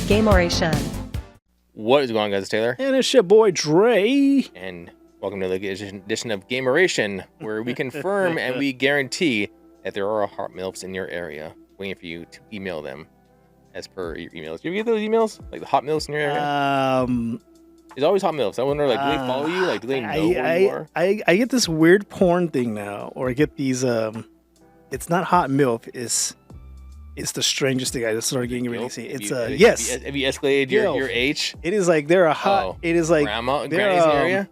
Gameoration. What is going on, guys? It's Taylor. And it's your boy Dre. And welcome to the edition of Gameoration, where we confirm and we guarantee that there are hot MILFs in your area waiting for you to email them as per your emails. Do you get those emails? Like the hot MILFs in your area? There's always hot MILFs. I wonder, like, do they follow you? Like, do they know who you are? I get this weird porn thing now, or I get these, it's not hot MILF, it's the strangest thing I just started getting ready to see. It's yes. Have you escalated your age? It is like they're a hot. It is like grandma's in the area.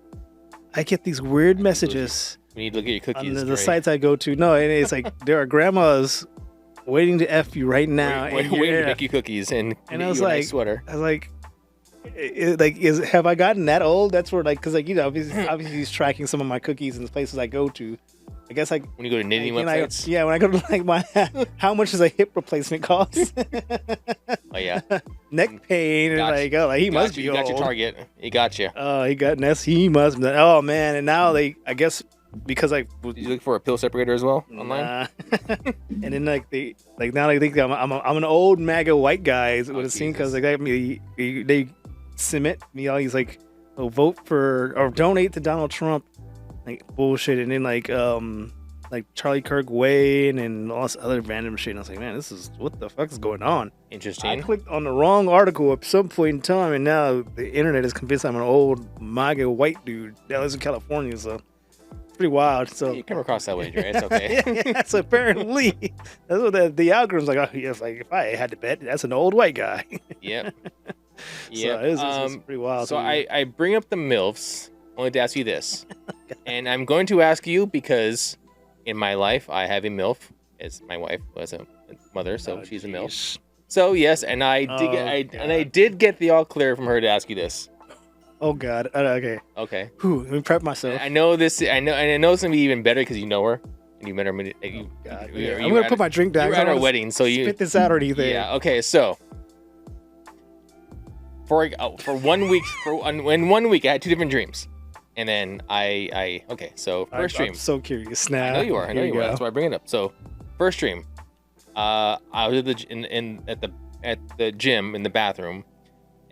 I get these weird messages. We need to look at your cookies. On the sites I go to. No, and it's like there are grandmas waiting to F you right now. Waiting to make you cookies and I was you a like, nice sweater. I was like, have I gotten that old? That's where, like, because, like, you know, obviously he's tracking some of my cookies in the places I go to. I guess, like, when you go to knitting websites. When I go to, like, my how much does a hip replacement cost? Oh yeah, neck pain and he must be old. You got your target. He got you. Oh, he got an he must. Oh man, and now I guess because did you look for a pill separator as well online? And then now they think I'm an old MAGA white guy. Would have seen because they submit me all these vote for or donate to Donald Trump, like bullshit, and then like Charlie Kirk Wayne and all this other random shit. And I was like, man, this is what the fuck is going on? Interesting. I clicked on the wrong article at some point in time, and now the internet is convinced I'm an old MAGA white dude that lives in California. So it's pretty wild. So you come across that way, Dre. It's okay. yeah, so apparently that's what the algorithm's like. Oh, yeah, if I had to bet, that's an old white guy. Yep. Yeah, so it's pretty wild. So I bring up the MILFs only to ask you this, and I'm going to ask you because in my life I have a MILF. As my wife was a mother, so she's a MILF. So yes, and I did get the all clear from her to ask you this. Oh God. Okay. Okay. Whew, let me prep myself. I know this. I know it's gonna be even better because you know her and you met her. I'm gonna put my drink down. You were at our wedding, so you spit this out or anything. Yeah. Okay. So. For 1 week, in 1 week, I had two different dreams, and then okay. So first dream. I'm so curious now. I know you are. That's why I bring it up. So first dream, I was at the gym in the bathroom,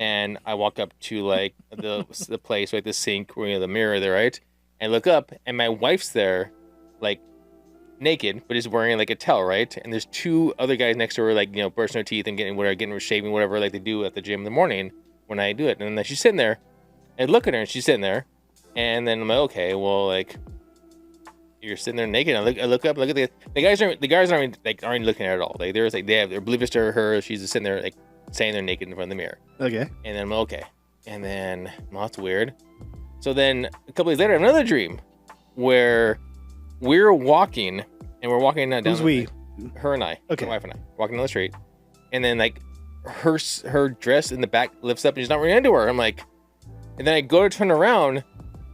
and I walk up to like the place, like the sink, where the mirror there, right? And I look up, and my wife's there, like naked, but is wearing like a towel, right? And there's two other guys next to her, like brushing their teeth and getting shaving, whatever, like they do at the gym in the morning. When I do it, and then she's sitting there, I look at her, and she's sitting there, and then I'm like, okay, well, like, you're sitting there naked. And I look up, look at the guys aren't looking at her at all. Like they're oblivious to her. She's just sitting there, like, saying they're naked in front of the mirror. Okay. And then I'm like, okay, and then that's weird. So then a couple days later, I have another dream where we're walking, and we're walking down. Who's we? Her and I. Okay. My wife and I walking down the street, and then like. Her dress in the back lifts up and she's not wearing underwear. I'm like, and then I go to turn around,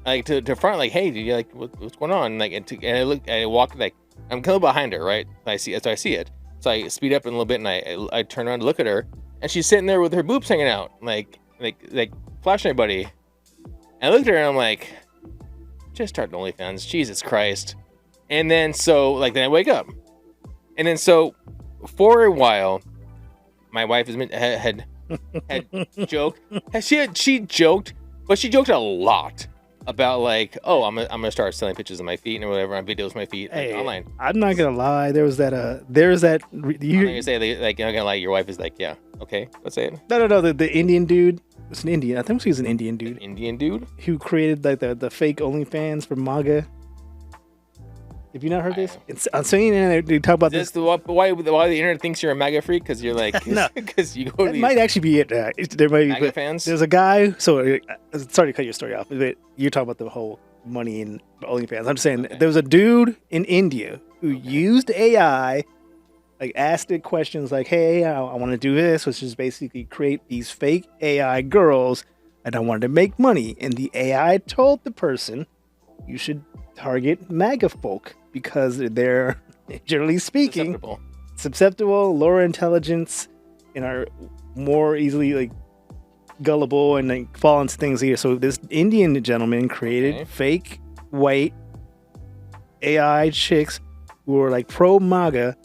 like to front, like, hey, did you like what's going on? Like, and I look, I walk like I'm kind of behind her, right? I see it, so I speed up a little bit and I turn around to look at her, and she's sitting there with her boobs hanging out, like flashing everybody. And I looked at her and I'm like, just start OnlyFans, Jesus Christ. And then then I wake up, and then so for a while. My wife had joked. She joked, but she joked a lot about like, oh, I'm gonna start selling pictures of my feet or whatever on videos of my feet online. I'm not gonna lie. You're not gonna say like you're not gonna lie. Your wife is like, yeah, okay, let's say it. No. The Indian dude. It's an Indian. I think he was an Indian dude. Indian dude who created like the fake OnlyFans for MAGA. Have you not heard this? I'm saying they talk about this. Why the internet thinks you're a MAGA freak? Because you're like, because you go to these might actually be it. There might be MAGA fans. There's a guy. So sorry to cut your story off, but you're talking about the whole money in OnlyFans. I'm just saying there was a dude in India who used AI, like asked it questions like, "Hey, I want to do this," which is basically create these fake AI girls, and I wanted to make money. And the AI told the person, "You should target MAGA folk." Because they're, generally speaking, susceptible, lower intelligence, and are more easily like gullible and like fall into things here. So this Indian gentleman created fake white AI chicks who were like pro MAGA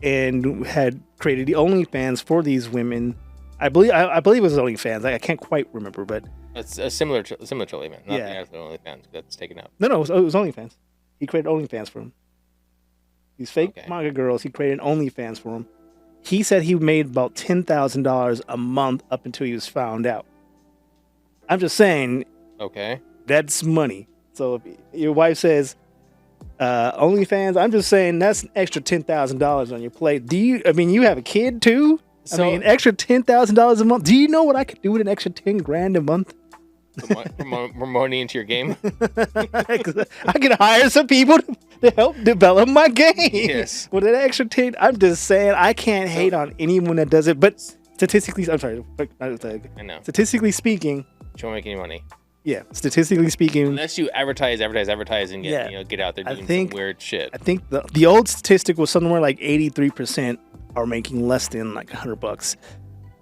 and had created the OnlyFans for these women I believe it was OnlyFans. I can't quite remember, but It's a similar to OnlyFans, not Yeah. the actual OnlyFans that's taken out. no, it was OnlyFans. He created OnlyFans for him. These fake Okay. manga girls. He created OnlyFans for them. He said he made about $10,000 a month up until he was found out. I'm just saying Okay. that's money. So if your wife says OnlyFans, I'm just saying that's an extra $10,000 on your plate. I mean, you have a kid too? So, I mean, extra $10,000 a month. Do you know what I could do with an extra 10 grand a month? promoting into your game. I could hire some people to help develop my game. Yes. With an extra 10, I'm just saying I can't hate on anyone that does it. But statistically, I'm sorry. I know. Statistically speaking, You won't make any money yeah. Statistically speaking, unless you advertise, and get Yeah. get out there I doing think- some weird shit. I think the old statistic was somewhere like 83% are making less than like $100,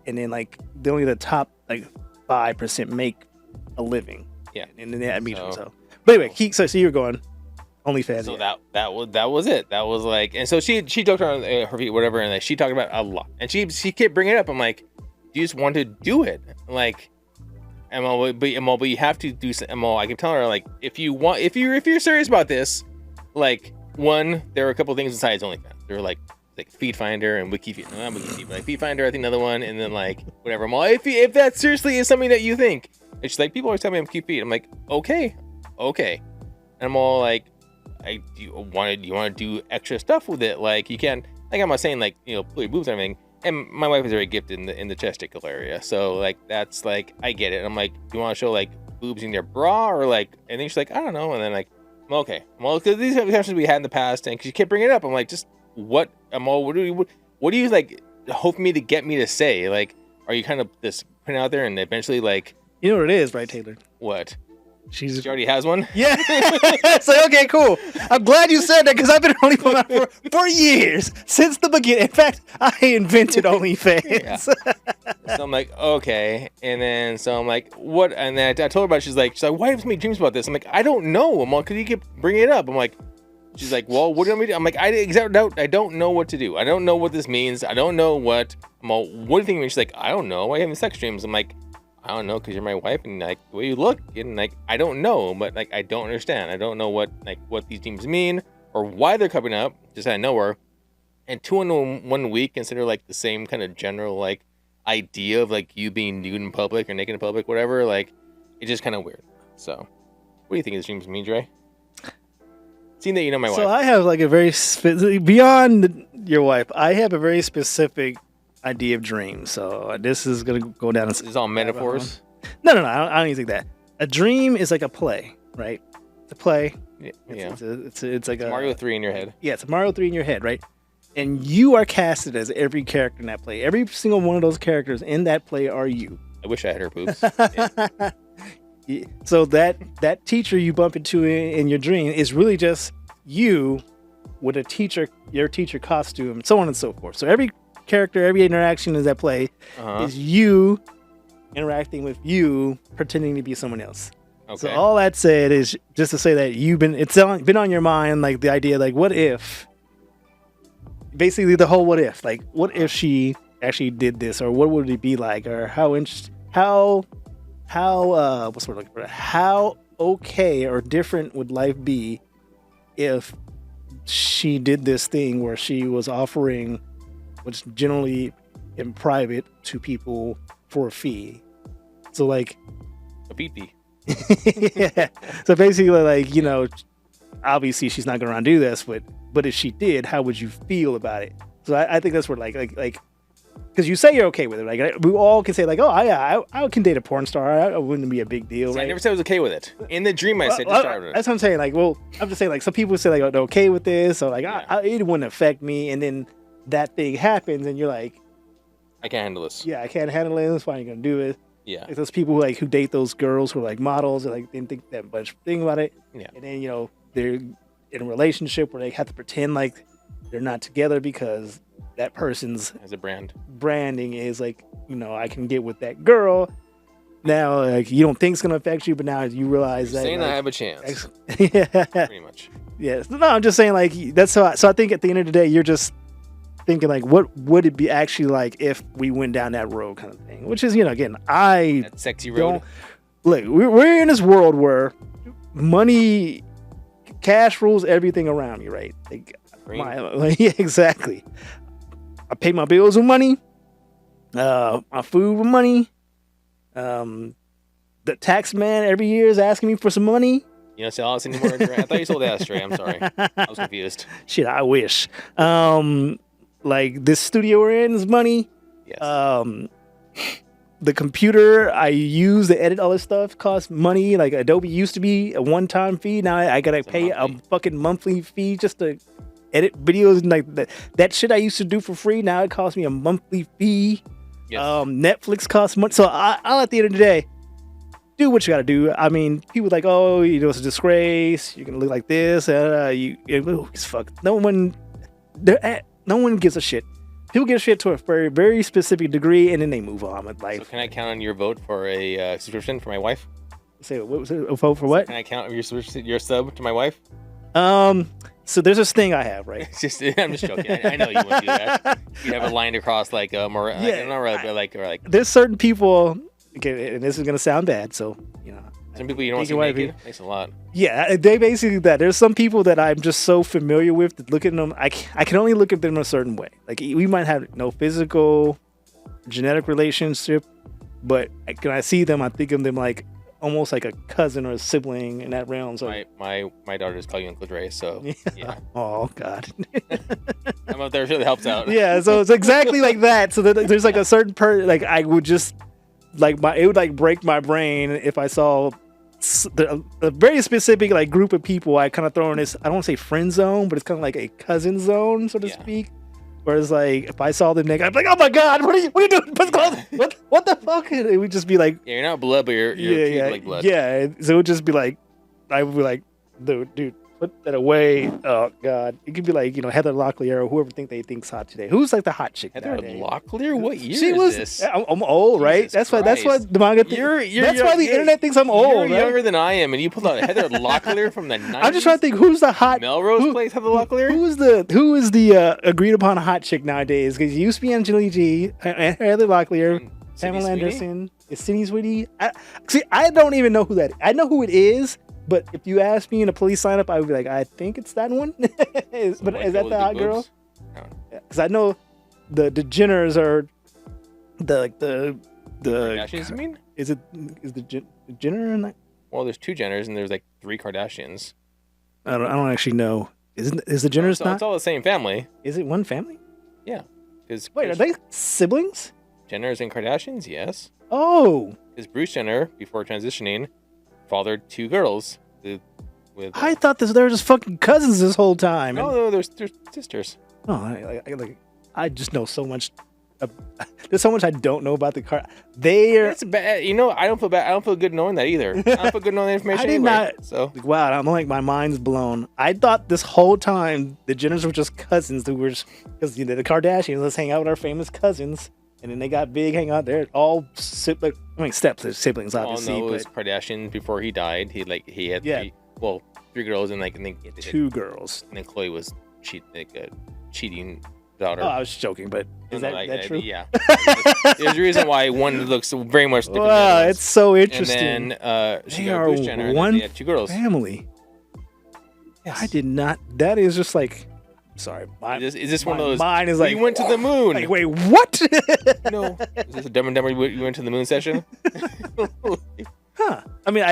and then like only the top like 5% make a living. Yeah. And then that means So- so. But anyway, so you were going OnlyFans. So yeah. that was it. That was like, and so she joked around her feet, whatever, and like she talked about it a lot, and she kept bringing it up. I'm like, you just want to do it, like. But you have to do some. I keep telling her like, if you're serious about this, like, one, there are a couple things besides OnlyFans. There were like Feed Finder and Wikifeed, not Wikifeed, but like Feed Finder, I think another one, and then like whatever. I'm all, if that seriously is something that you think, and she's like, people always tell me I'm cute feet. I'm like, okay, and I'm all like, do you want to do extra stuff with it? Like you can, like I'm not saying like pull your boobs and everything. And my wife is very gifted in the testicle area, so like that's like I get it. And I'm like, do you want to show like boobs in your bra or like? And then she's like, I don't know. And then like, I'm okay. Well, because these are discussions we had in the past, and because you kept bringing it up, I'm like, just what? What do you like hope me to get me to say? Like, are you kind of just putting it out there and eventually like? You know what it is, right, Taylor? What? She already has one. Yeah. So okay, cool. I'm glad you said that because I've been OnlyFans for years since the beginning. In fact, I invented OnlyFans. Yeah. So I'm like, okay, and then so I'm like, what? And then I told her about it. She's like, why have so many dreams about this? I'm like, I don't know. I'm like, because you keep bringing it up. I'm like, she's like, well, what do you want me to do? I'm like, I don't know what to do. I don't know what this means. I don't know what. I'm all, what do you think? And she's like, I don't know. Why are you having sex dreams? I'm like, I don't know, because you're my wife, and like the way you look, and like I don't know, but like I don't understand. I don't know what these dreams mean or why they're coming up. Just out of nowhere. And 2 in 1 week consider like the same kind of general like idea of like you being nude in public or naked in public, whatever. Like it's just kind of weird. So, what do you think these dreams mean, Dre? Seeing that you know my wife. So I have like a very beyond your wife. I have a very specific idea of dreams. So this is gonna go down. This is all metaphors. No. I don't even think that. A dream is like a play, right? It's a play. Yeah. It's like a Mario 3 in your head. Yeah, it's a Mario 3 in your head, right? And you are casted as every character in that play. Every single one of those characters in that play are you. I wish I had her boobs. Yeah. So that teacher you bump into in your dream is really just you with your teacher costume, so on and so forth. So every character, every interaction in that play is you interacting with you, pretending to be someone else. Okay. So all that said is just to say that it's been on your mind, like the idea, like what if, basically the whole what if, like what if she actually did this, or what would it be like, or how okay or different would life be if she did this thing where she was offering what's generally in private to people for a fee. So like a pee-pee. yeah. So basically like, obviously she's not gonna do this, but if she did, how would you feel about it? So I think that's where like because you say you're okay with it, like we all can say like, oh yeah, I can date a porn star. It wouldn't be a big deal. See, right? I never said I was okay with it. In the dream, I said to start with it. That's what I'm saying. Like, well, I'm just saying like some people say like, oh, they're okay with this, or like it wouldn't affect me, and then that thing happens, and you're like, I can't handle this. Yeah, I can't handle it. That's why you're gonna do it. Yeah. Like those people who date those girls who are like models, and like they didn't think that much thing about it. Yeah. And then they're in a relationship where they have to pretend like they're not together because that person's as a branding is like, I can get with that girl. Now, like you don't think it's gonna affect you, but now you realize You're that saying I have a chance. Yeah. Pretty much. Yes. No, I'm just saying like that's so I think at the end of the day you're just thinking like, what would it be actually like if we went down that road, kind of thing. Which is, again, I That sexy road. don't look. We're in this world where money, cash rules everything around you, right? Like, yeah, exactly. I pay my bills with money. My food with money. The tax man every year is asking me for some money. You don't sell us anymore? I thought you sold Ashtray. I'm sorry. I was confused. Shit, I wish. Like this studio we're in is money. Yes. The computer I use to edit all this stuff costs money. Like Adobe used to be a one-time fee. Now I gotta pay a fucking monthly fee just to edit videos. And like that shit I used to do for free, now it costs me a monthly fee. Yes. Netflix costs money. So I'll at the end of the day, do what you gotta do. I mean, people like, oh, it's a disgrace. You're gonna look like this. Fuck. No one gives a shit. People give a shit to a very, very specific degree, and then they move on with life. So can I count on your vote for a subscription for my wife? Say what was it? A vote for what? Can I count on your sub to my wife? So there's this thing I have, right? I'm just joking. I know you wouldn't do that. You have a line across like more, There's certain people. Okay, and this is gonna sound bad, so some people you don't want to see naked. Thanks a lot. Yeah, they basically that. There's some people that I'm just so familiar with that look at them. I can only look at them a certain way. Like we might have no physical, genetic relationship, but when I see them, I think of them like almost like a cousin or a sibling in that realm. So my daughter just called you Uncle Dre, so yeah. Oh God. I'm up there. Sure, that helps out. Yeah, so it's exactly like that. So there's like a certain like I would just like it would like break my brain if I saw a very specific like group of people. I kind of throw in this, I don't want to say friend zone, but it's kind of like a cousin zone, so to speak. Whereas like if I saw them naked, I'd be like, oh my God, what are you doing? What the fuck? And it would just be like, yeah, you're not blood, but you're like blood. Yeah, so it would just be like, I would be like, dude, put that away. Oh God, it could be like Heather Locklear or whoever they think's hot today. Who's like the hot chick? Heather Locklear? What year she is this? I'm old, right? That's why the manga. That's why the internet thinks I'm old. You're younger than I am, and you pulled out Heather Locklear from the 90s. I'm just trying to think who's the hot. Melrose Place Heather Locklear. Who is the agreed upon hot chick nowadays? Because it used to be Angelina G, Heather Locklear, Pamela Anderson. Is Sydney Sweeney? I don't even know who that is. I know who it is. But if you ask me in a police lineup, I would be like, I think it's that one. But is that the hot girl? Because I know the Jenners are the Kardashians. You mean? Is the Jenner in that? Well, there's two Jenners and there's like three Kardashians. I don't actually know. Is the Jenners not? It's all the same family. Is it one family? Yeah. Wait, are they siblings? Jenners and Kardashians, yes. Oh. Because Bruce Jenner, before transitioning, fathered two girls. I thought they were just fucking cousins this whole time. No, they're sisters. Oh, I just know so much. There's so much I don't know about the car. It's bad. I don't feel bad. I don't feel good knowing that either. I don't feel good knowing the information. I did not. So wow, I'm like my mind's blown. I thought this whole time the Jenners were just cousins who were because the Kardashians. Let's hang out with our famous cousins. And then they got big, hang out there. All siblings, siblings, obviously. No, it was Kardashian before he died. He had three girls and two girls. And then Khloe was cheating daughter. Oh, I was joking, but is that true? Yeah. There's a reason why one looks very much different. Wow, it's so interesting. And then they are Bruce Jenner, one two girls. Family. Yes. I did not. That is just like. Sorry, is this one of those? Mine is like you went to the moon. Like, wait, what? No, is this a Dumb and Dumber? You went to the moon session? Huh? I mean,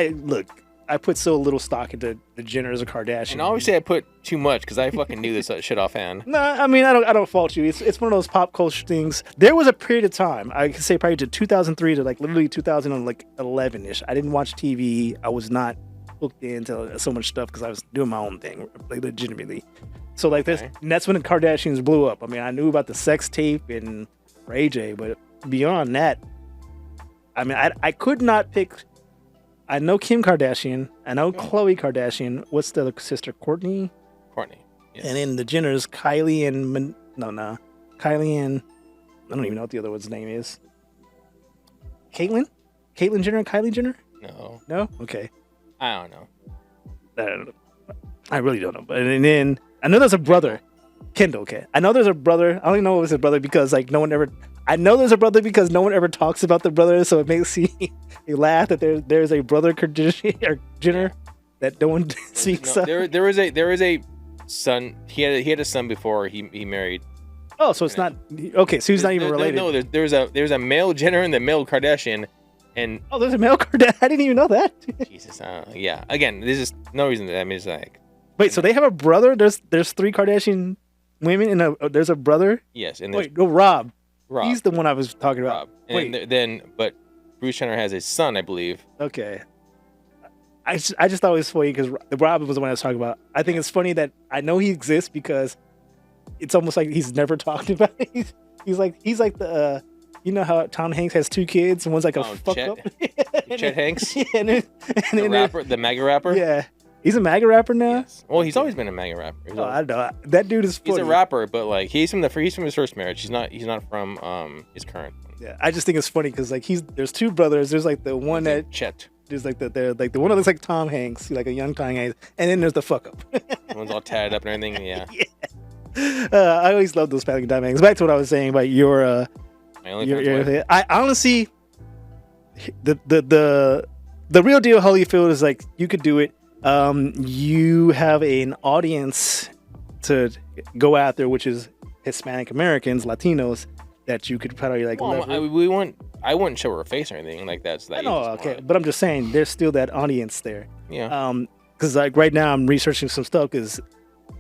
I put so little stock into the Jenners or Kardashian. And obviously, I put too much because I fucking knew this shit offhand. No, I mean, I don't fault you. It's one of those pop culture things. There was a period of time I could say probably to 2003 to like literally 2011ish. I didn't watch TV. I was not hooked into so much stuff because I was doing my own thing, like legitimately. So like this, and that's when the Kardashians blew up. I mean, I knew about the sex tape and Ray J, but beyond that, I mean, I could not pick. I know Kim Kardashian. I know Khloe Kardashian. What's the other sister? Kourtney. Yes. And then the Jenners, Kylie and Kylie and I don't even know what the other one's name is. Caitlyn Jenner and Kylie Jenner. No. Okay. I don't know. I really don't know. But and then I know there's a brother. Kendall. Okay, I know there's a brother. I don't even know if it's a brother because like no one ever. I know there's a brother because no one ever talks about the brother, so it makes you laugh that there's a brother or Jenner that no one speaks of. There is a son. He had a son before he married. Oh, so it's not okay. So he's not even related. No, there's a male Jenner and the male Kardashian, and there's a male Kardashian. I didn't even know that. Jesus, yeah. Again, there's just no reason that. I mean, it's like wait. So they have a brother. There's 3 Kardashian women and there's a brother. Yes, and wait, no, Rob. Rob. He's the one I was talking about. Rob. And then but Bruce Jenner has a son, I believe. Okay. I just thought it was funny because Rob was the one I was talking about. I think it's funny that I know he exists because it's almost like he's never talked about it. He's like the you know how Tom Hanks has 2 kids and one's like a fuck Chet, up. Chet Hanks. Yeah, and then rapper, the MAGA rapper. Yeah, he's a MAGA rapper now. Yes. Well, he's always been a MAGA rapper. I know that dude is funny. He's a rapper, but like he's from his first marriage. He's not from his current one. Yeah, I just think it's funny because like there's 2 brothers. There's like the one that Chet. There's like the one that looks like Tom Hanks, like a young Tom Hanks, and then there's the fuck up. One's all tatted up and everything. Yeah. I always love those Patrick dynamics. Back to what I was saying about your I honestly, the real deal Holyfield is like you could do it. You have an audience to go after, which is Hispanic Americans, Latinos, that you could probably like. Well, I wouldn't show her face or anything like that. So that okay, but I'm just saying there's still that audience there. Yeah. Because like right now I'm researching some stuff because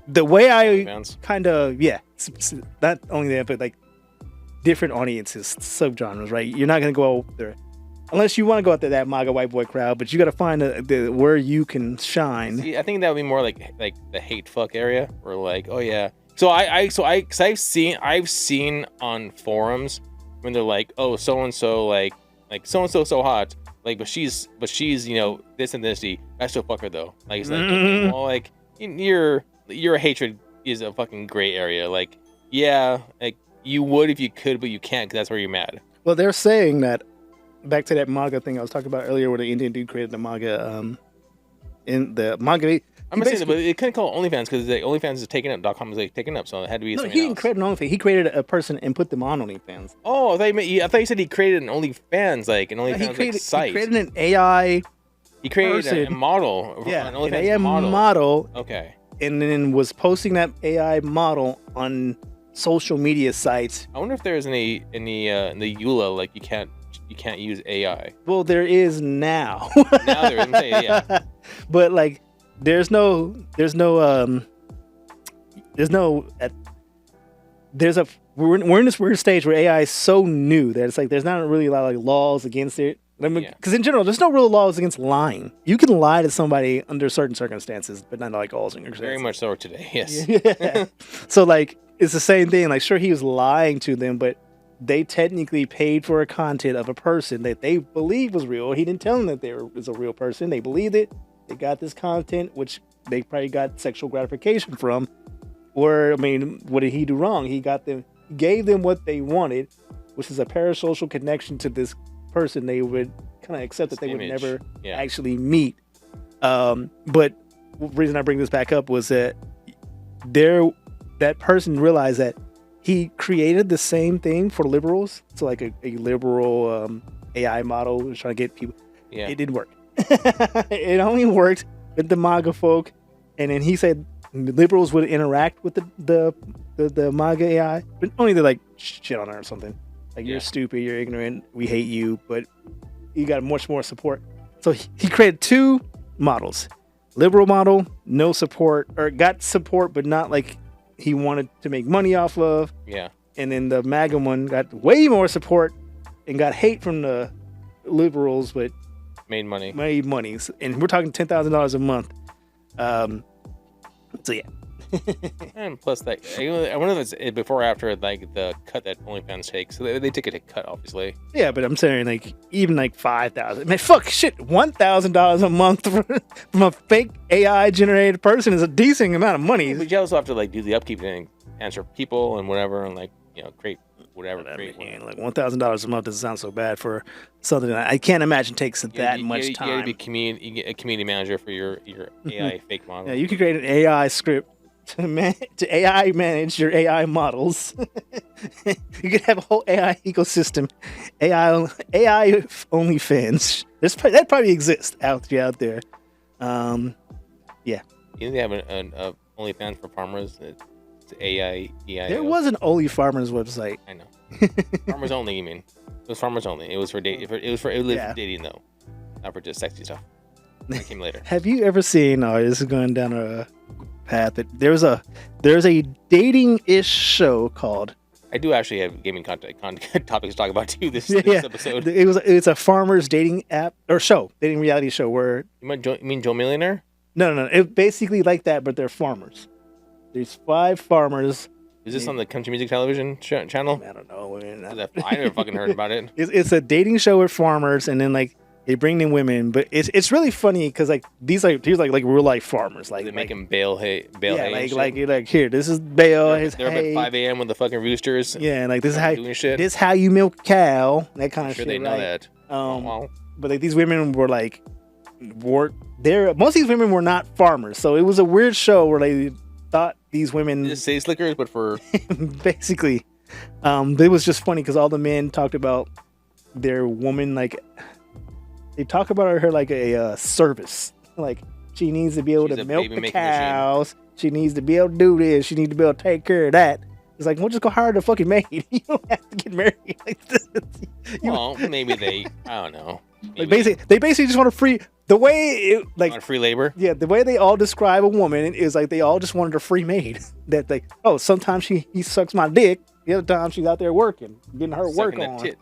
the way I kind of not only that but like different audiences, subgenres, right? You're not gonna go out there unless you want to go out there that MAGA white boy crowd, but you got to find the where you can shine. See, I think that would be more like the hate fuck area, or like, oh yeah. So I've seen on forums when they're like, oh, so and so like so and so hot, like but she's you know this and this. I still fuck her though. Like it's like okay, well, like your hatred is a fucking gray area. Like yeah, like you would if you could, but you can't because that's where you're mad. Well, they're saying that. Back to that MAGA thing I was talking about earlier, where the Indian dude created the MAGA. In the MAGA, I'm not saying that, but it couldn't call OnlyFans because the OnlyFans is taken up. .com is like taken up, so it had to be. No, he didn't create an OnlyFans. He created a person and put them on OnlyFans. Oh, I thought you said he created an OnlyFans, like an OnlyFans site. He created an AI. He created a model. Yeah, an OnlyFans AI model. Okay. And then was posting that AI model on social media sites. I wonder if there's any in the EULA like you can't use AI. Well, there is now. Now there is, yeah. But like, there's we're in this weird stage where AI is so new that it's like there's not really a lot of like laws against it. Because in general, there's no real laws against lying. You can lie to somebody under certain circumstances, but not like all circumstances. Very much so today. Yes. Yeah. So like, it's the same thing. Like, sure, he was lying to them, but they technically paid for a content of a person that they believed was real. He didn't tell them that there was a real person. They believed it. They got this content, which they probably got sexual gratification from. Or, I mean, what did he do wrong? He gave them what they wanted, which is a parasocial connection to this person they would kind of accept that they would never actually meet. But the reason I bring this back up was that that person realized that he created the same thing for liberals. So like a liberal AI model was trying to get people. Yeah. It didn't work. It only worked with the MAGA folk. And then he said liberals would interact with the MAGA AI, but only to like shit on her or something. Like, you're stupid, you're ignorant, we hate you, but you got much more support. So he created 2 models. Liberal model, no support, or got support, but not like he wanted to make money off of. Yeah. And then the MAGA one got way more support and got hate from the liberals, but made money. And we're talking $10,000 a month. So yeah. And plus, like, I wonder if it's before or after like the cut that OnlyFans takes. So they take a cut, obviously. Yeah, but I'm saying like even like $5,000. Man, fuck shit. $1,000 a month from a fake AI generated person is a decent amount of money. But you also have to like do the upkeep and answer people and whatever, and like create whatever. Like $1,000 a month doesn't sound so bad for something that I can't imagine takes that much time. You got to be a community manager for your AI fake model. Yeah, you can create an AI script to AI manage your AI models. You could have a whole AI ecosystem, AI OnlyFans. That probably exists out there. Yeah. You think they have an OnlyFans for farmers? It's AI, EIO. There was an Only Farmers website. I know. Farmers only, you mean? It was farmers only. It was for date. It was for dating though, not for just sexy stuff. That came later. Have you ever seen? Oh, this is going down a path. But there's a dating-ish show called. I do actually have gaming topics to talk about too. This episode. It's a farmers dating app or show, dating reality show where. You mean Joe Millionaire? No. It basically like that, but they're farmers. There's 5 farmers. Is this on the country music television channel? I don't know. I never fucking heard about it. It's a dating show with farmers, and then like they bring in women, but it's really funny because like he's like real life farmers. Like they make him bale hay. Like here, this is bale. They're up at 5 a.m. with the fucking roosters. Yeah, and like this is how you milk a cow. That kind of shit. They know that. But like these women were there. Most of these women were not farmers, so it was a weird show where they thought these women just say slickers, but for basically, it was just funny because all the men talked about their woman like they talk about her like a service, like she needs to be able to milk the cows, she needs to be able to do this, she needs to be able to take care of that. It's like, well, just go hire the fucking maid. You don't have to get married like this. Well, maybe they, I don't know. Like they basically just want to free. The way free labor. Yeah, the way they all describe a woman is like they all just wanted a free maid. That like, oh, sometimes he sucks my dick. The other time she's out there working, getting her work on. Tit.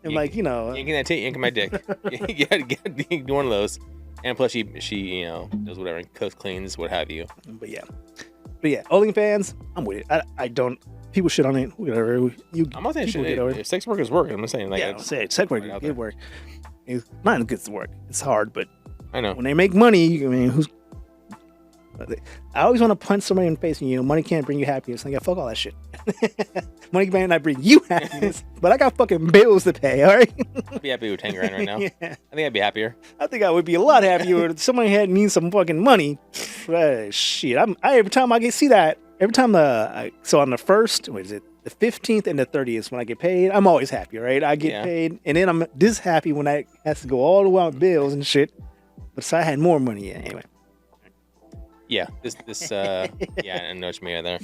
And yanking that tit, yanking my dick. You gotta get one of those. And plus, she does whatever, cooks, cleans, what have you. But yeah, OnlyFans, I'm with it. I don't. People shit on it. Whatever. I'm not saying shit. If sex work is work, I'm not saying like. Yeah, I'm saying sex work is good work. It's not good work. It's hard, but. I know. When they make money, I mean, I always want to punch somebody in the face and, money can't bring you happiness. Like, fuck all that shit. Money may not bring you happiness, but I got fucking bills to pay, all right? I'd be happy with 10 grand right now. Yeah. I think I'd be happier. I think I would be a lot happier if somebody had me some fucking money. Shit. Every time I see that, so on the first, what is it? The 15th and the 30th when I get paid, I'm always happy, right? I get paid, and then I'm this happy when I has to go all the way on bills and shit. But so I had more money, anyway. Yeah, I know what you mean there.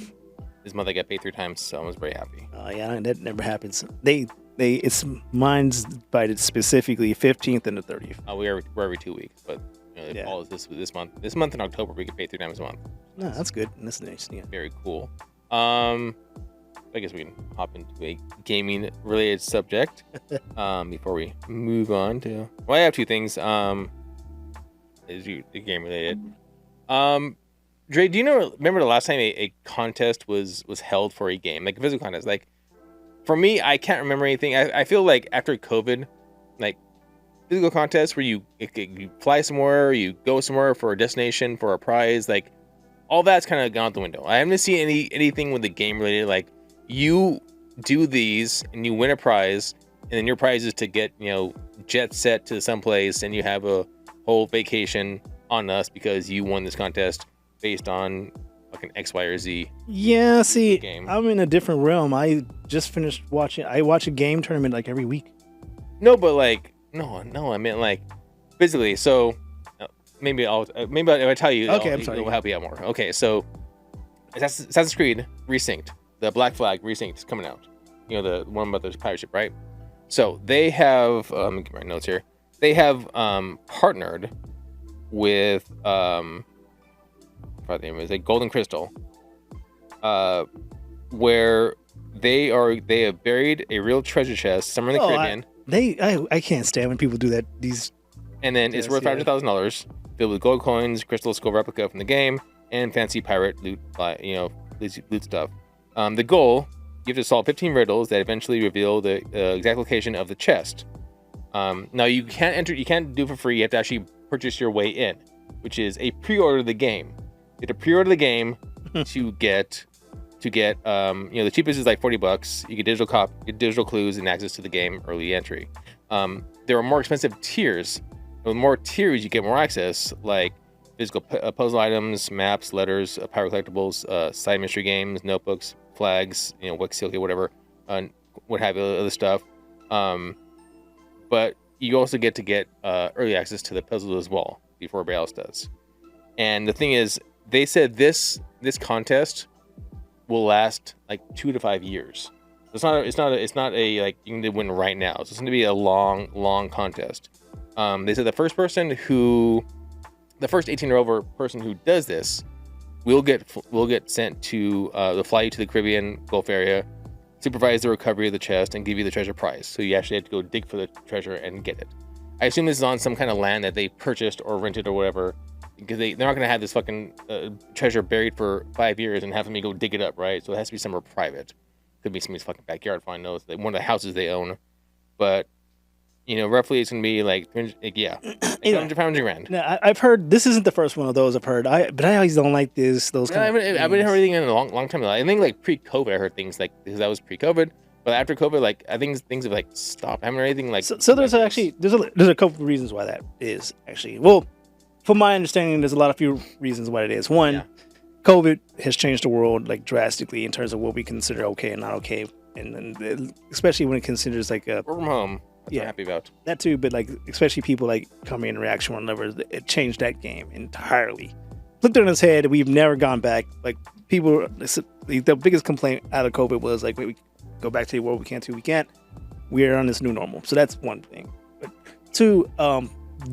This month I got paid 3 times, so I was very happy. Oh yeah, that never happens. Mine's divided specifically 15th and the 30th. We're every 2 weeks, but it falls this month. This month in October we get paid 3 times a month. No, that's good. That's nice. Yeah. Very cool. I guess we can hop into a gaming related subject before we move on to. Well, I have 2 things. Is the game related? Dre, do you remember the last time a contest was held for a game, like a physical contest? Like for me, I can't remember anything. I feel like after COVID, like physical contests where you fly somewhere, you go somewhere for a destination for a prize, like all that's kind of gone out the window. I haven't seen anything with the game related. Like you do these and you win a prize, and then your prize is to get jet set to someplace, and you have a whole vacation on us because you won this contest based on fucking X, Y, or Z. Yeah, see, game. I'm in a different realm. I just finished watching. I watch a game tournament like every week. No, but like no. I meant like physically. So maybe if I tell you, okay, I'm sorry. It'll help you out more. Okay, so Assassin's Creed Resynced, the Black Flag Resynced is coming out. The one about the pirate ship, right? So they have. Let me get my notes here. They have partnered with the name is Golden Crystal, where they have buried a real treasure chest somewhere in the Caribbean. I can't stand when people do that. And then it's worth $500,000, filled with gold coins, crystal skull replica from the game, and fancy pirate loot, loot stuff. The goal: you have to solve 15 riddles that eventually reveal the exact location of the chest. Now you can't do it for free. You have to actually purchase your way in, which is a pre-order of the game. You have to pre-order the game to get the cheapest is like $40. You get digital clues and access to the game early entry. There are more expensive tiers. With more tiers, you get more access. Like physical puzzle items, maps, letters, power collectibles, side mystery games, notebooks, flags, Wix, Silky, whatever, what have you, other stuff. But you also get early access to the puzzles as well before everybody else does. And the thing is, they said this contest will last like 2 to 5 years. It's not a like you can win right now. So it's going to be a long contest. They said the first 18-year-old person who does this will get sent to they'll fly you to the Caribbean Gulf area, supervise the recovery of the chest, and give you the treasure prize. So you actually have to go dig for the treasure and get it. I assume this is on some kind of land that they purchased or rented or whatever, because they're not going to have this fucking treasure buried for 5 years and have me go dig it up, right? So it has to be somewhere private. Could be somebody's fucking backyard, fine, knows, one of the houses they own. But, roughly it's going to be like 500 grand. Now, I've heard, this isn't the first one of those I've heard, but I always don't like those kind of I've been hearing everything in a long time. I think like pre-COVID I heard things like, because that was pre-COVID. But after COVID, like I think things have like stopped. I haven't heard anything like. So there's actually there's a couple of reasons why that is actually. Well, from my understanding, there's a few reasons why it is. One, COVID has changed the world like drastically in terms of what we consider okay and not okay, and especially when it considers like a work from home. That's what I'm happy about that too. But like especially people like coming in reaction or whatever, it changed that game entirely. Flipped it on its head. We've never gone back. Like people, the biggest complaint out of COVID was like, we go back to the world, we can't. We're on this new normal. So that's one thing. But two,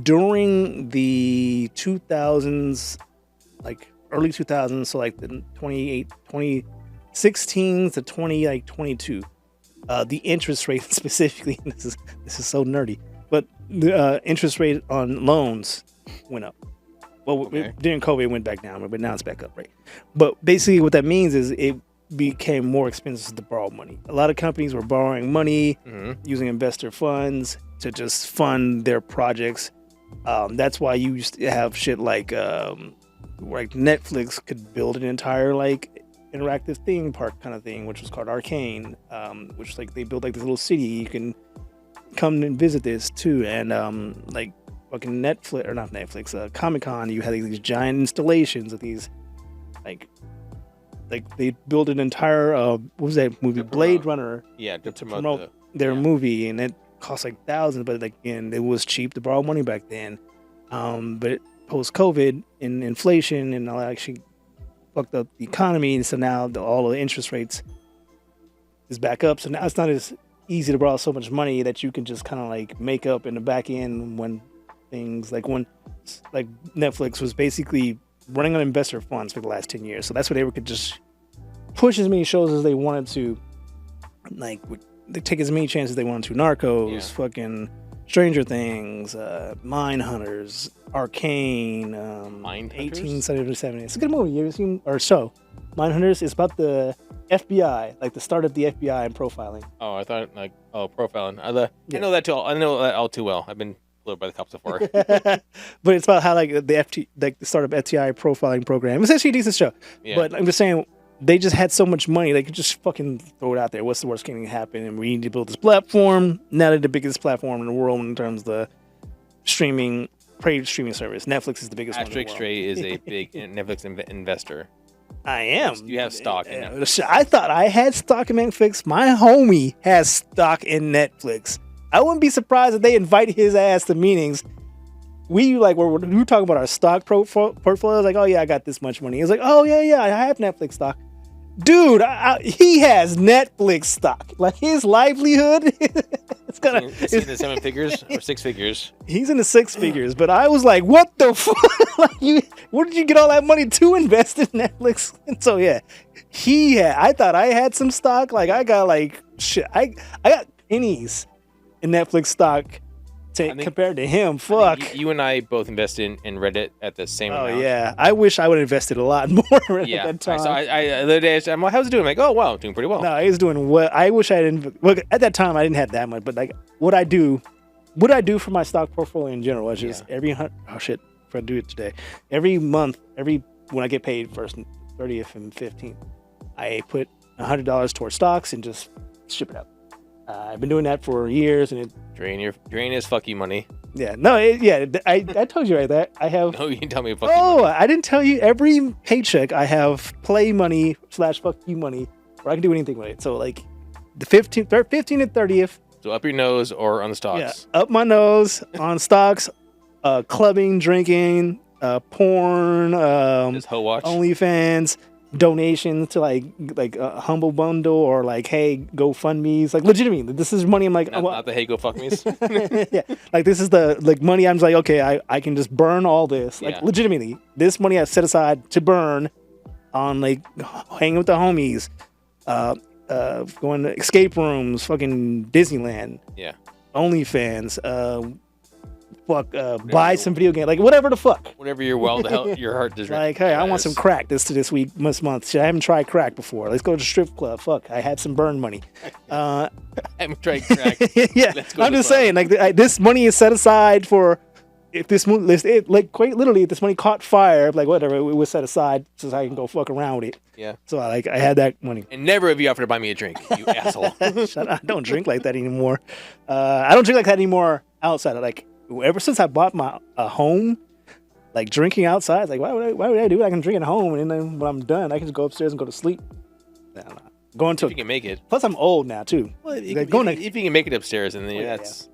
during the 2000s, like early 2000s, so like the 2016 to 2022, the interest rate specifically, this is so nerdy, but the interest rate on loans went up. Well, during COVID, it went back down, but now it's back up, right? But basically what that means is it became more expensive to borrow money. A lot of companies were borrowing money, using investor funds to just fund their projects. That's why you used to have shit like Netflix could build an entire like interactive theme park kind of thing, which was called Arcane, which like they built like this little city. You can come and visit this too, and like fucking Netflix or not Netflix, Comic-Con. You had these giant installations of these like they built an entire what was that movie, Blade Runner, to promote their movie, and it cost like thousands, but again it was cheap to borrow money back then. But post COVID and inflation and all that actually fucked up the economy, and so now all the interest rates is back up. So now it's not as easy to borrow so much money that you can just kind of like make up in the back end when things like Netflix was basically running on investor funds for the last 10 years. So that's why they could just push as many shows as they wanted to. Like, they take as many chances as they wanted to. Narcos, fucking Stranger Things, Mindhunters, Arcane, 1877. It's a good movie. You ever seen, or so? Mindhunters is about the FBI, like the start of the FBI and profiling. Oh, I thought profiling. I know that too. I know that all too well. I've been by the cops before. But it's about how like the start of FTI profiling program. It's actually a decent show. Yeah. But I'm just saying, they just had so much money, they could just fucking throw it out there. What's the worst thing that can happen? And we need to build this platform. Now they're the biggest platform in the world in terms of the paid streaming service. Netflix is the biggest one in the world. Stray is a big Netflix investor. I am. You have stock in Netflix. I thought I had stock in Netflix. My homie has stock in Netflix. I wouldn't be surprised if they invite his ass to meetings. We were talking about our stock portfolio. Like, oh yeah, I got this much money. He's like, oh yeah, I have Netflix stock. Dude, he has Netflix stock. Like his livelihood, it's gonna. Is he in the 7 figures or 6 figures? He's in the 6 figures. But I was like, what the fuck? Like, where did you get all that money to invest in Netflix? And so yeah, I thought I had some stock. Like I got like shit. I got pennies in Netflix stock compared to him. Fuck. You and I both invested in Reddit at the same amount. Oh yeah, I wish I would have invested a lot more at that time. So the other day I'm like, how's it doing? I'm like, oh wow, doing pretty well. No, he was doing well. I wish I didn't. Look, at that time I didn't have that much, but like what I do for my stock portfolio in general is just if I do it today, every month, when I get paid first 30th and 15th, I put $100 towards stocks and just ship it out. I've been doing that for years, and it drain his fuck you money. Yeah, no, I told you right that I have. No, you can tell me. Fuck you Oh, money. I didn't tell you. Every paycheck I have play money / fuck you money, where I can do anything with it. So like the 15th and 30th. So up your nose or on the stocks. Yeah, up my nose on stocks, clubbing, drinking, porn, Just hoe watch. OnlyFans, donations to like a Humble Bundle or like, hey, GoFundMe's. Like legitimately, this is money. I'm like, Not the hey go fuck me's. yeah, like this is the like money. I'm just like, okay, I can just burn all this. Like Yeah. legitimately, this money I set aside to burn on like hanging with the homies, going to escape rooms, fucking Disneyland, Yeah. OnlyFans, buy some video game, like whatever the fuck. Whatever your your heart desires. Like, hey, I want some crack this week, this month. Shit, I haven't tried crack before. Let's go to the strip club. Fuck, I had some burn money. I haven't tried crack. Yeah, Let's go I'm to the just club. saying, like this money is set aside for if this like quite literally, if this money caught fire, like whatever, it was set aside so I can go fuck around with it. Yeah. So I had that money. And never have you offered to buy me a drink, you asshole. I don't drink like that anymore. I don't drink like that anymore outside. Like ever since I bought my home, like drinking outside, like why would I do it? I can drink at home, and then when I'm done, I can just go upstairs and go to sleep. Nah. Going If you can make it. plus I'm old now too. Well, Like, if you can make it upstairs, and then yeah, that's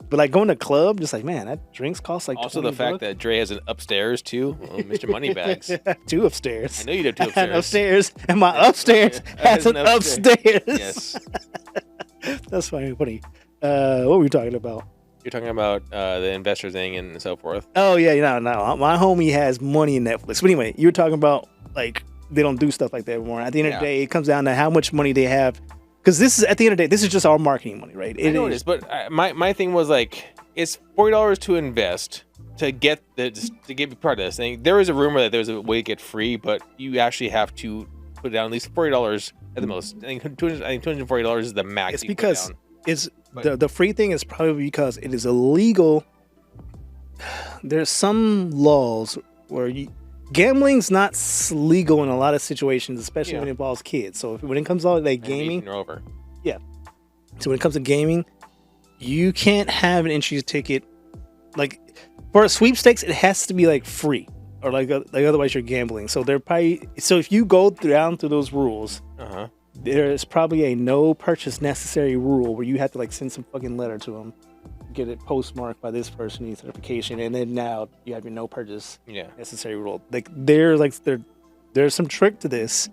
but like going to club, just like man, that drinks cost like also the fact that Dre has an upstairs too. Oh, Mr. Moneybags. two upstairs. I know you have two I had upstairs. upstairs, and my upstairs has an upstairs. Yes. That's funny. What were we talking about? You're talking about the investor thing and so forth. Oh yeah, no. My homie has money in Netflix. But anyway, you were talking about like they don't do stuff like that anymore. At the end of the day, it comes down to how much money they have. Because this is at the end of the day, this is just our marketing money, right? I know it is, but my thing was like it's $40 to invest to get part of this thing. There is a rumor that there's a way to get free, but you actually have to put down at least $40 at the most. I think $240 is the max. It's you can put because down. it's the free thing is probably because it is illegal. There's some laws where gambling's not legal in a lot of situations, especially when it involves kids. So when it comes to like gaming, you're over. Yeah. So when it comes to gaming, you can't have an entry ticket. Like for a sweepstakes, it has to be like free, or like otherwise you're gambling. So if you go down through those rules, there is probably a no purchase necessary rule where you have to like send some fucking letter to them, get it postmarked by this person, needs certification, and then now you have your no purchase necessary rule. Like there's some trick to this.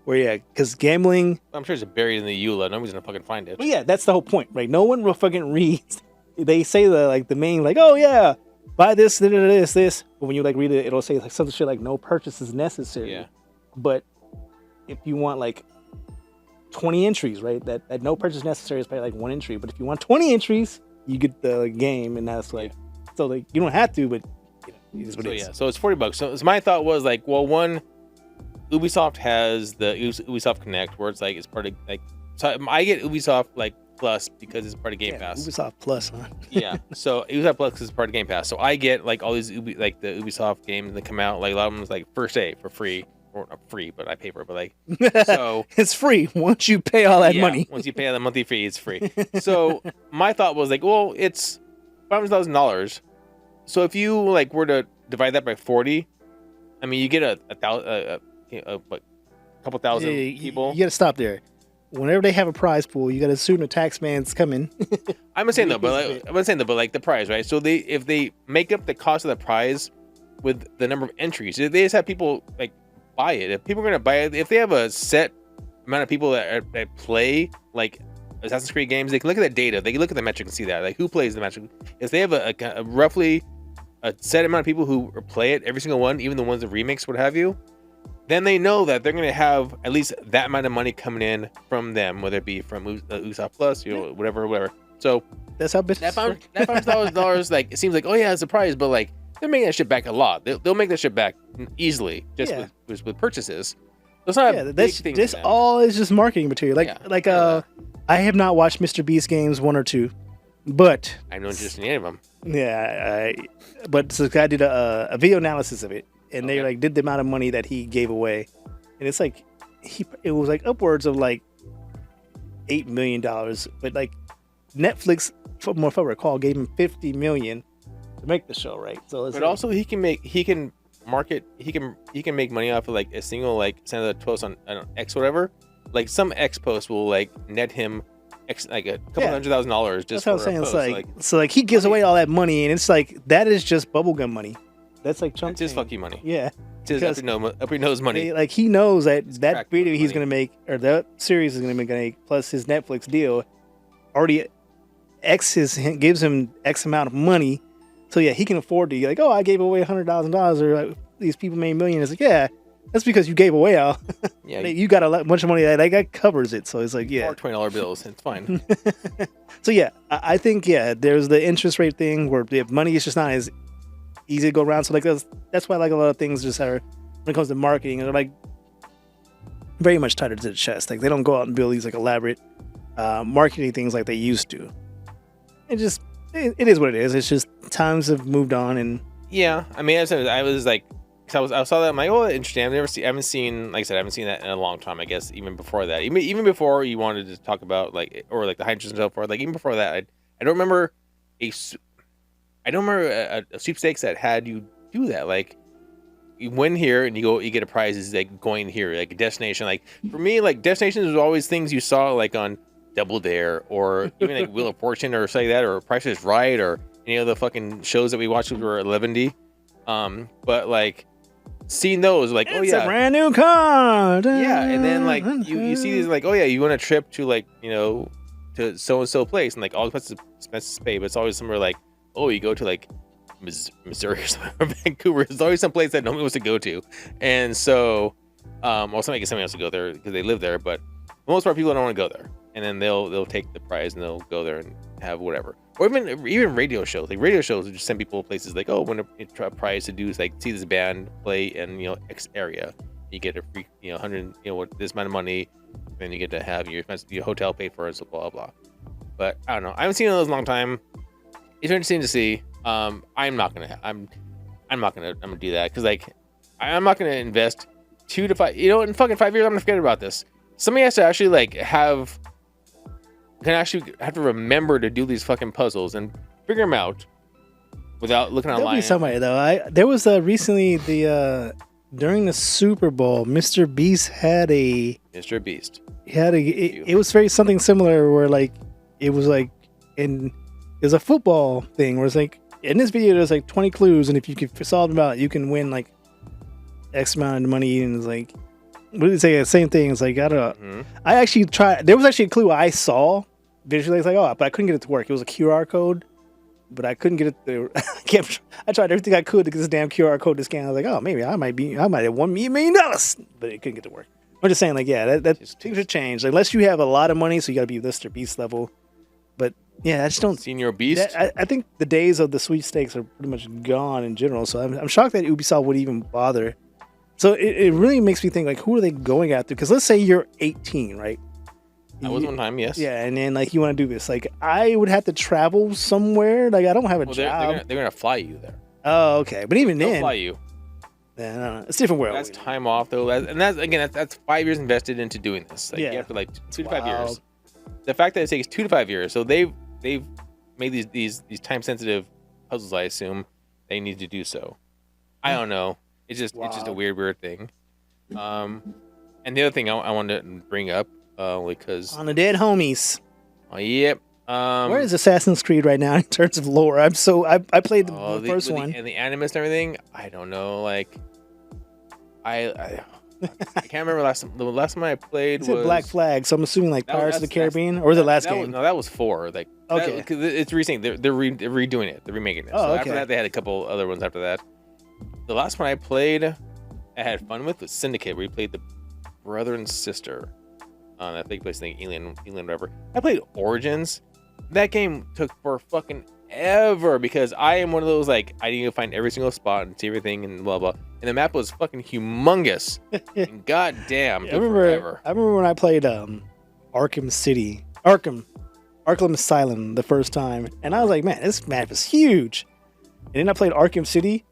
Where because gambling, I'm sure it's buried in the EULA. Nobody's gonna fucking find it. Well, yeah, that's the whole point, right? No one will fucking read. They say the main like, oh yeah, buy this, this. But when you like read it, it'll say like something shit like no purchase is necessary. Yeah. But if you want like 20 entries, right? That no purchase necessary is probably like one entry. But if you want 20 entries, you get the game, and that's like so like you don't have to, but it is what it is. Yeah, so it's $40. So my thought was like, well, one. Ubisoft has the Ubisoft Connect, where it's like it's part of like. So I get Ubisoft like Plus because it's part of Game Pass. Ubisoft Plus, huh? Yeah, so Ubisoft Plus is part of Game Pass. So I get like all these the Ubisoft games that come out. Like a lot of them is like First Day for free, or not free, but I pay for it. But like, so it's free once you pay all that money. Once you pay the monthly fee, it's free. So my thought was like, well, it's $500,000. So if you like were to divide that by 40, I mean, you get a couple thousand people. You got to stop there. Whenever they have a prize pool, you got to assume the tax man's coming. I'm not saying though, but like the prize, right? So if they make up the cost of the prize with the number of entries, if they just have people like buy it. If people are gonna buy it, if they have a set amount of people that play like Assassin's Creed games, they can look at that data. They can look at the metric and see that, like who plays the metric. If they have a roughly a set amount of people who play it, every single one, even the ones that remix, what have you, then they know that they're going to have at least that amount of money coming in from them, whether it be from Ubisoft Plus, whatever. So that's how business that $5,000, like it seems like, oh yeah, it's a prize, but like they're making that shit back a lot. They'll make that shit back easily just with purchases. So it's not a big thing. This all is just marketing material. I have not watched Mr. Beast games 1 or 2, but I have no interest in any of them. Yeah, but this guy did a video analysis of it. And they like did the amount of money that he gave away, and it's like it was like upwards of like $8 million. But like Netflix from if I recall, gave him $50 million to make the show, right? So but also he can make money off of like a single like send a post on X whatever. Like some X post will like net him like a couple $100,000 just. That's what I'm saying. Post. It's like so like he gives away all that money, and it's like that is just bubblegum money. That's like chunk. It's just fuck you money. Yeah. Just up your nose money. Like he knows that It's that crack video money. he's gonna make or that series is gonna make plus his Netflix deal already gives him X amount of money, so yeah he can afford to be like, oh, I gave away $100,000 or like, these people made millions. It's like, yeah, that's because you gave away all. Yeah, you got a bunch of money that covers it. So it's like, yeah, or $20 bills. It's fine. So yeah, I think there's the interest rate thing where the money is just not as easy to go around. So like that's why like a lot of things just are when it comes to marketing, they're like very much tighter to the chest. Like they don't go out and build these like elaborate marketing things like they used to. It is what it is. It's just times have moved on, and yeah, I mean, I was like, cause I saw that. I'm like, oh, interesting. I haven't seen, like I said, I haven't seen that in a long time. I guess even before that, even before you wanted to talk about like or like the hydrogen and so forth. Like even before that, I don't remember a sweepstakes that had you do that. Like you win here and you get a prize is like going here, like a destination. Like for me, like destinations was always things you saw like on Double Dare or even like Wheel of Fortune or something like that, or Price is Right or any of the fucking shows that we watched when we were 11D. But like seeing those like, it's a brand new car. Yeah, and then like you see these like, oh yeah, you want a trip to like, you know, to so and so place and like all expenses paid, but it's always somewhere like, oh, you go to like Missouri or somewhere, or Vancouver. It's always some place that nobody wants to go to, and so well, somebody else to go there because they live there, but for the most part people don't want to go there, and then they'll take the prize and they'll go there and have whatever. Or even radio shows. Like radio shows would just send people places like, oh, when a prize to do is like see this band play in, you know, X area, you get a free, you know, 100, you know, what this amount of money, then you get to have your hotel paid for, and so blah blah. But I don't know. I haven't seen those in a long time. It's interesting to see. I'm not gonna do that because like I'm not gonna invest 2 to 5. You know, in fucking 5 years I'm gonna forget about this. Somebody has to actually like have to remember to do these fucking puzzles and figure them out without looking online. There'll be somebody though. There was recently during the Super Bowl, Mr. Beast had a. It was very something similar where like it was like it was a football thing where it's like in this video there's like 20 clues, and if you can solve them out, you can win like X amount of money. And it's like, what did it say? The same thing. It's like I don't know. Mm-hmm. I actually tried. There was actually a clue I saw visually. It's like, oh, but I couldn't get it to work. It was a QR code, but I couldn't get it to. I tried everything I could to get this damn QR code to scan. I was like, oh, maybe I might have won me $1 million, but it couldn't get to work. I'm just saying, like, yeah, that things have changed. Like, unless you have a lot of money, so you got to be Mr. Beast level. But yeah, I just don't. Senior Beast. I think the days of the sweepstakes are pretty much gone in general. So I'm shocked that Ubisoft would even bother. So it really makes me think, like, who are they going after? Because let's say you're 18, right? I was one time, yes. Yeah, and then like you want to do this, like I would have to travel somewhere. Like I don't have a job. They're gonna fly you there. Oh, okay. But even They'll then, fly you. Yeah, it's a different world. That's time off though, and that's 5 years invested into doing this. Like, you have to like 2 to 5 years. The fact that it takes 2 to 5 years, so they've made these time sensitive puzzles. I assume they need to do so. I don't know. It's just a weird thing. And the other thing I wanted to bring up, because on the dead homies. Oh yep. Where is Assassin's Creed right now in terms of lore? I played the first one and the animus and everything. I don't know. Like I can't remember the last time I played was Black Flag. So I'm assuming like Pirates of the Caribbean, or was it last game? No, that was 4. Like okay, because it's recent. They're redoing it. They're remaking it. Oh, so okay. After that, they had a couple other ones after that. The last one I played, I had fun with was Syndicate, where you played the brother and sister. I think place in England, whatever. I played Origins. That game took for fucking ever because I am one of those like I need to find every single spot and see everything and blah blah. And the map was fucking humongous. And goddamn, I remember when I played Arkham Asylum the first time, and I was like, man, this map is huge. And then I played Arkham City.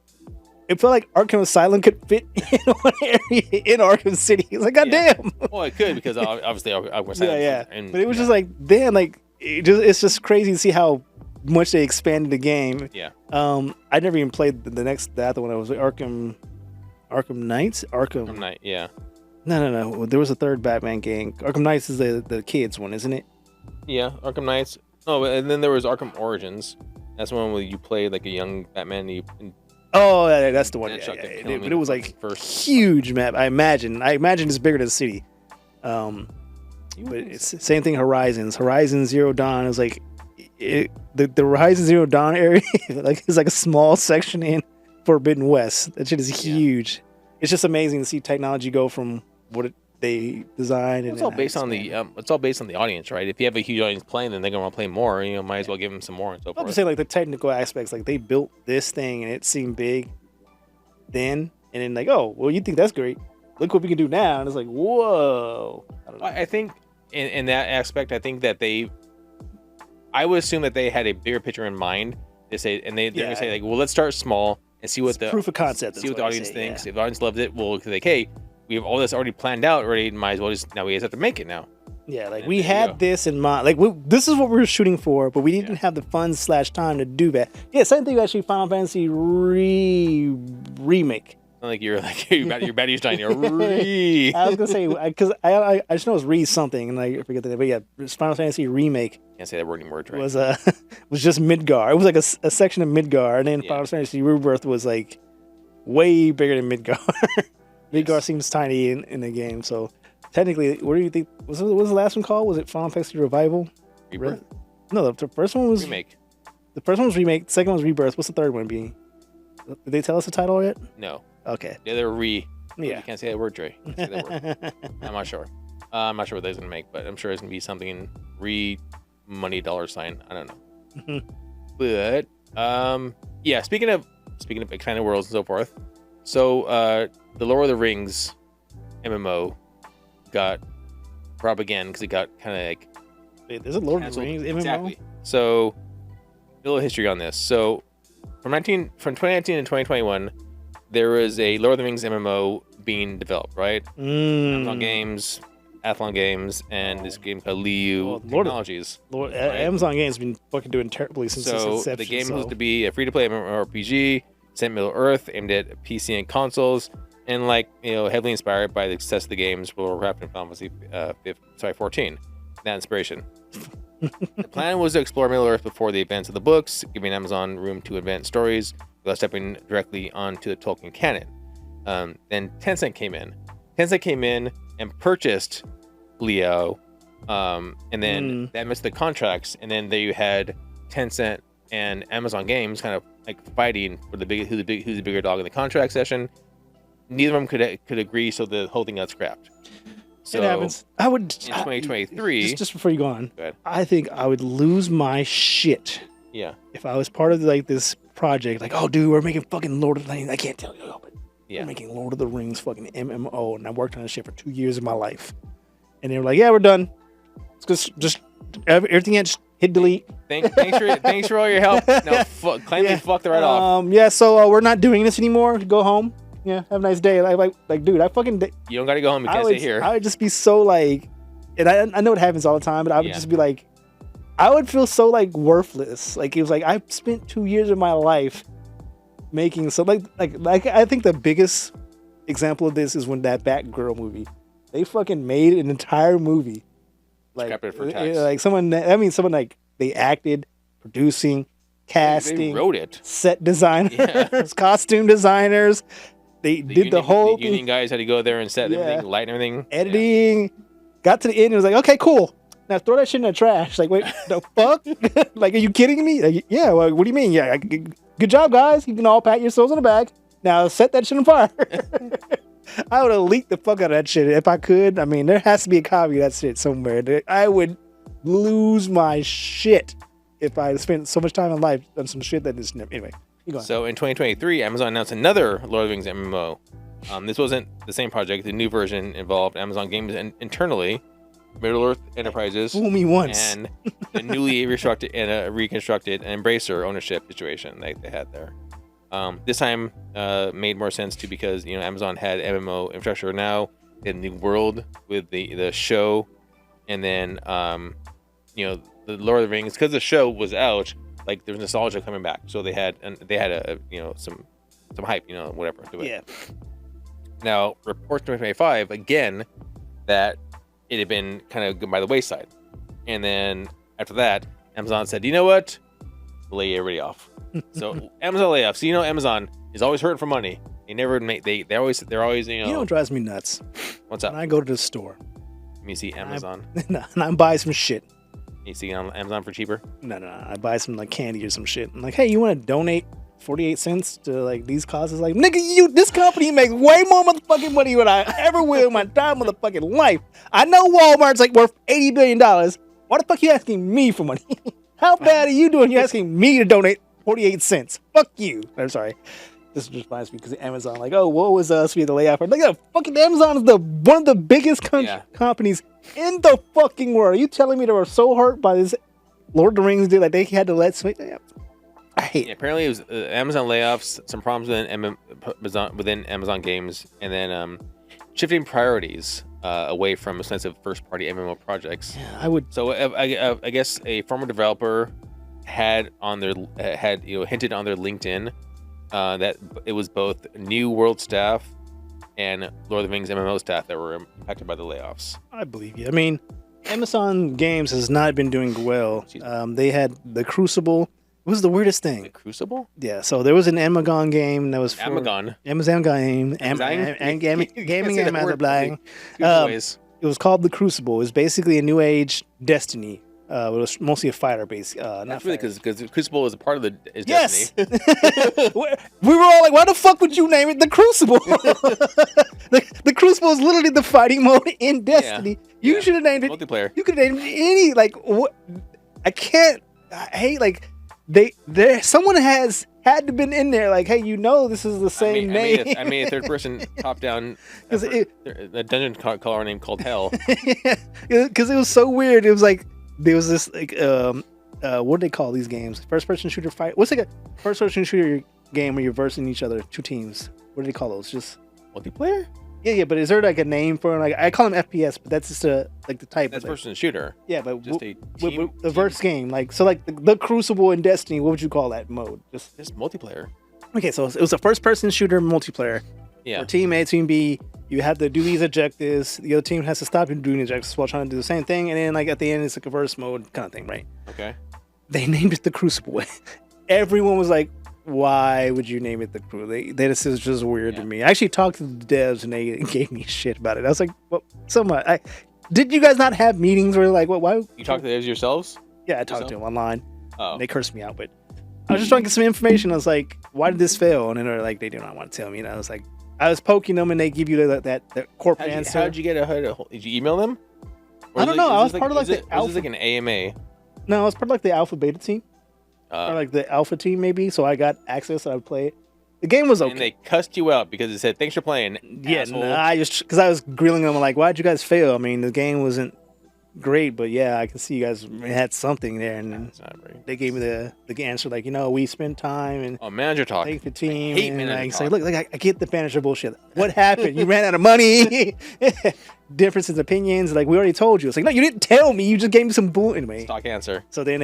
It felt like Arkham Asylum could fit in one area in Arkham City. It's like, goddamn. Well, it could because obviously Arkham Asylum. Yeah. But it was just like, damn, like it's just crazy to see how much they expanded the game. Yeah. I never even played the other one. I was Arkham Knights. Arkham Knight. Yeah. No. There was a third Batman game. Arkham Knights is the kids one, isn't it? Yeah, Arkham Knights. Oh, and then there was Arkham Origins. That's the one where you played like a young Batman. Oh, yeah, that's the one. And Yeah, it chucked yeah. it But it was like first. huge map. I imagine it's bigger than the city. But it's the same thing. Horizon Zero Dawn is like the Horizon Zero Dawn area. Like it's like a small section in Forbidden West. That shit is huge. Yeah. It's just amazing to see technology go from what they designed. It's all based on the audience, right? If you have a huge audience playing, then they're gonna want to play more. You know, might as well give them some more and so forth. I'm just saying, like the technical aspects, like they built this thing and it seemed big then, and then like, oh, well, you think that's great? Look what we can do now, and it's like, whoa. I think in that aspect, I think that I would assume that they had a bigger picture in mind. They're gonna say like, well, let's start small and see what proof of concept. See what the audience thinks. Yeah. If the audience loves it, we'll like, hey, we have all this already planned out already. Might as well we just have to make it now. Yeah, like we had this in mind. Like this is what we were shooting for, but we didn't have the funds / time to do that. Yeah, same thing actually. Final Fantasy remake. Like your battery's dying. I was gonna say because I just know it's re something and I forget the name. But yeah, Final Fantasy remake. Can't say that word anymore. Right? Was just Midgar. It was like a section of Midgar, and then Final Fantasy Rebirth was like way bigger than Midgar. Midgar seems tiny in the game, so technically, what do you think? What was the last one called? Was it Final Fantasy Revival? Rebirth? No, the first one was remake. The first one was remake. The second one was Rebirth. What's the third one being? Did they tell us the title yet? No. Okay. Yeah, they're Yeah. You can't say that word, Dre. Can't say that word. I'm not sure. I'm not sure what they're gonna make, but I'm sure it's gonna be something in money $sign. I don't know. But yeah. Speaking of expanded worlds and so forth. So the Lord of the Rings MMO got brought up again because it got kind of like. Wait, there's a Lord of the Rings MMO. Exactly. So a little history on this. So from 2019 and 2021. There was a Lord of the Rings MMO being developed, right? Amazon Games, Athlon Games, and this game called Liu Technologies. Amazon Games has been fucking doing terribly since its inception. The game was to be a free-to-play MMORPG set in Middle Earth, aimed at PC and consoles, and heavily inspired by the success of the games World of Warcraft and Final Fantasy 14. That inspiration. The plan was to explore Middle Earth before the events of the books, giving Amazon room to invent stories without stepping directly onto the Tolkien canon. Then Tencent came in and purchased Leo, and then that missed the contracts. And then there you had Tencent and Amazon Games kind of like fighting for who's the bigger dog in the contract session. Neither of them could agree, so the whole thing got scrapped. So it happens. I would in 2023. Just before you go on, I think I would lose my shit. Yeah. If I was part of like this project, like, oh, dude, we're making fucking Lord of the Rings. I can't tell you, but we're making Lord of the Rings fucking MMO, and I worked on this shit for 2 years of my life. And they were like, yeah, we're done. Just everything else, hit delete. Thanks for all your help. No, claim they fucked it right off. Yeah, so we're not doing this anymore. Go home. Yeah, have a nice day. Like, dude, I fucking. You don't got to go home. You can't stay here. I would just be so like, and I know it happens all the time, but I would just be like, I would feel so like worthless. Like it was like I spent 2 years of my life making so like I think the biggest example of this is when that Batgirl movie. They fucking made an entire movie. Like someone like they acted, producing, casting, they wrote it, set designers, costume designers. They did the whole thing. Union guys had to go there and set everything, light and everything. Editing. Got to the end and was like, okay, cool. Now throw that shit in the trash. Like, wait, the fuck? Like, are you kidding me? Like, yeah, well, what do you mean? Yeah, good job, guys. You can all pat yourselves on the back. Now set that shit on fire. I would have leaked the fuck out of that shit if I could. I mean, there has to be a copy of that shit somewhere. I would lose my shit if I spent so much time in life on some shit that is never. Anyway, you go on. So in 2023, Amazon announced another Lord of the Rings MMO. This wasn't the same project. The new version involved Amazon Games internally, Middle Earth Enterprises, fool me once, and the newly reconstructed and Embracer ownership situation they had there. This time made more sense too because Amazon had MMO infrastructure now in the world with the show, and then the Lord of the Rings, because the show was out, like there's nostalgia coming back. So they had a some hype, whatever to it. Yeah. Now reports 2025 again that it had been kind of by the wayside, and then after that, Amazon said, you know what, lay everybody off. So Amazon layoffs. So, Amazon is always hurting for money. They never make they're always You know what drives me nuts? What's up? When I go to the store. Let me see Amazon. And I buy some shit. You see on Amazon for cheaper? No. I buy some like candy or some shit. I'm like, hey, you want to donate 48 cents to like these causes? Like, nigga, this company makes way more motherfucking money than I ever will in my entire motherfucking life. I know Walmart's like worth $80 billion. Why the fuck you asking me for money? How bad are you doing? You're asking me to donate 48 cents. Fuck you. I'm sorry. This just reminds me because Amazon, like, oh, what was us? We had the layoff. Like, yeah, fucking Amazon is one of the biggest companies in the fucking world. Are you telling me they were so hurt by this Lord of the Rings deal that they had to let Switch? I hate it. Apparently, it was Amazon layoffs, some problems within Amazon games, and then shifting priorities away from expensive first-party MMO projects. Yeah, I would. So I guess a former developer had on their hinted on their LinkedIn that it was both New World staff and Lord of the Rings MMO staff that were impacted by the layoffs. I believe you. I mean, Amazon Games has not been doing well. They had the Crucible. It was the weirdest thing. The Crucible? Yeah, so there was an Amazon game that was for Amazon game, gaming Amazon Blang. It was called the Crucible. It was basically a new age Destiny. It was mostly a fighter base. That's really because Crucible is a part of Destiny. Yes. We were all like, why the fuck would you name it the Crucible? the Crucible is literally the fighting mode in Destiny. You should have named it multiplayer. You could have named it any what? I hate like someone has had to been in there like, hey, this is the same name. I made a third person top down a dungeon crawler name called Hell. Because it was so weird. It was like there was this like what do they call these games? First person shooter fight. What's like a first person shooter game where you're versing each other, two teams? What do they call those? Just multiplayer? Yeah. But is there like a name for it? Like I call them FPS, but that's just like the type. That's first person shooter. Yeah, but just the verse game, like so, like the Crucible and Destiny. What would you call that mode? Just multiplayer. Okay, so it was a first person shooter multiplayer. Yeah. For team A, team B, you have to do these objectives. The other team has to stop you doing the objectives while trying to do the same thing, and then like at the end, it's like a verse mode kind of thing, right? Okay. They named it the Crucible. Everyone was like, why would you name it the Crucible? This is just weird to me. I actually talked to the devs and they gave me shit about it. I was like, well, did you guys not have meetings where like, why? You talked to the devs yourselves? Yeah, I talked to them online. Oh. They cursed me out, but I was just trying to get some information. I was like, why did this fail? And then they're like, they do not want to tell me. And I was like, I was poking them and they give you that corporate answer. How'd you get did you email them? I don't know. I was part of like the alpha. Was this like an AMA? No, I was part of like the alpha beta team. Or like the alpha team maybe. So I got access and I would play it. The game was okay. And they cussed you out because it said, thanks for playing. Yeah, because I was grilling them like, why'd you guys fail? I mean, the game wasn't great, but yeah, I can see you guys had something there. And they gave me the answer like, we spent time and manager talk. Thank the team. I hate manager talk. Say, look, I get the manager bullshit. What happened? You ran out of money. Differences in opinions. Like we already told you. It's like, no, you didn't tell me. You just gave me some bull anyway. Stock answer. So then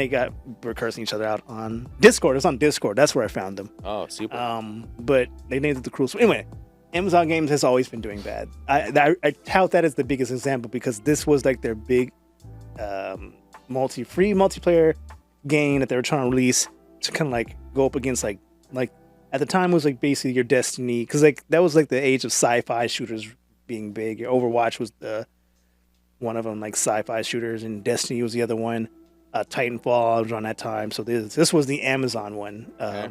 were cursing each other out on Discord. It's on Discord. That's where I found them. Oh, super. But they named it the Crucible. Anyway, Amazon Games has always been doing bad. I tout that as the biggest example because this was like their big free multiplayer game that they were trying to release to kind of like go up against like at the time it was like basically your Destiny because like that was like the age of sci-fi shooters being big. Overwatch was one of them, like sci-fi shooters, and Destiny was the other one. Titanfall was around that time, so this was the Amazon one. Okay.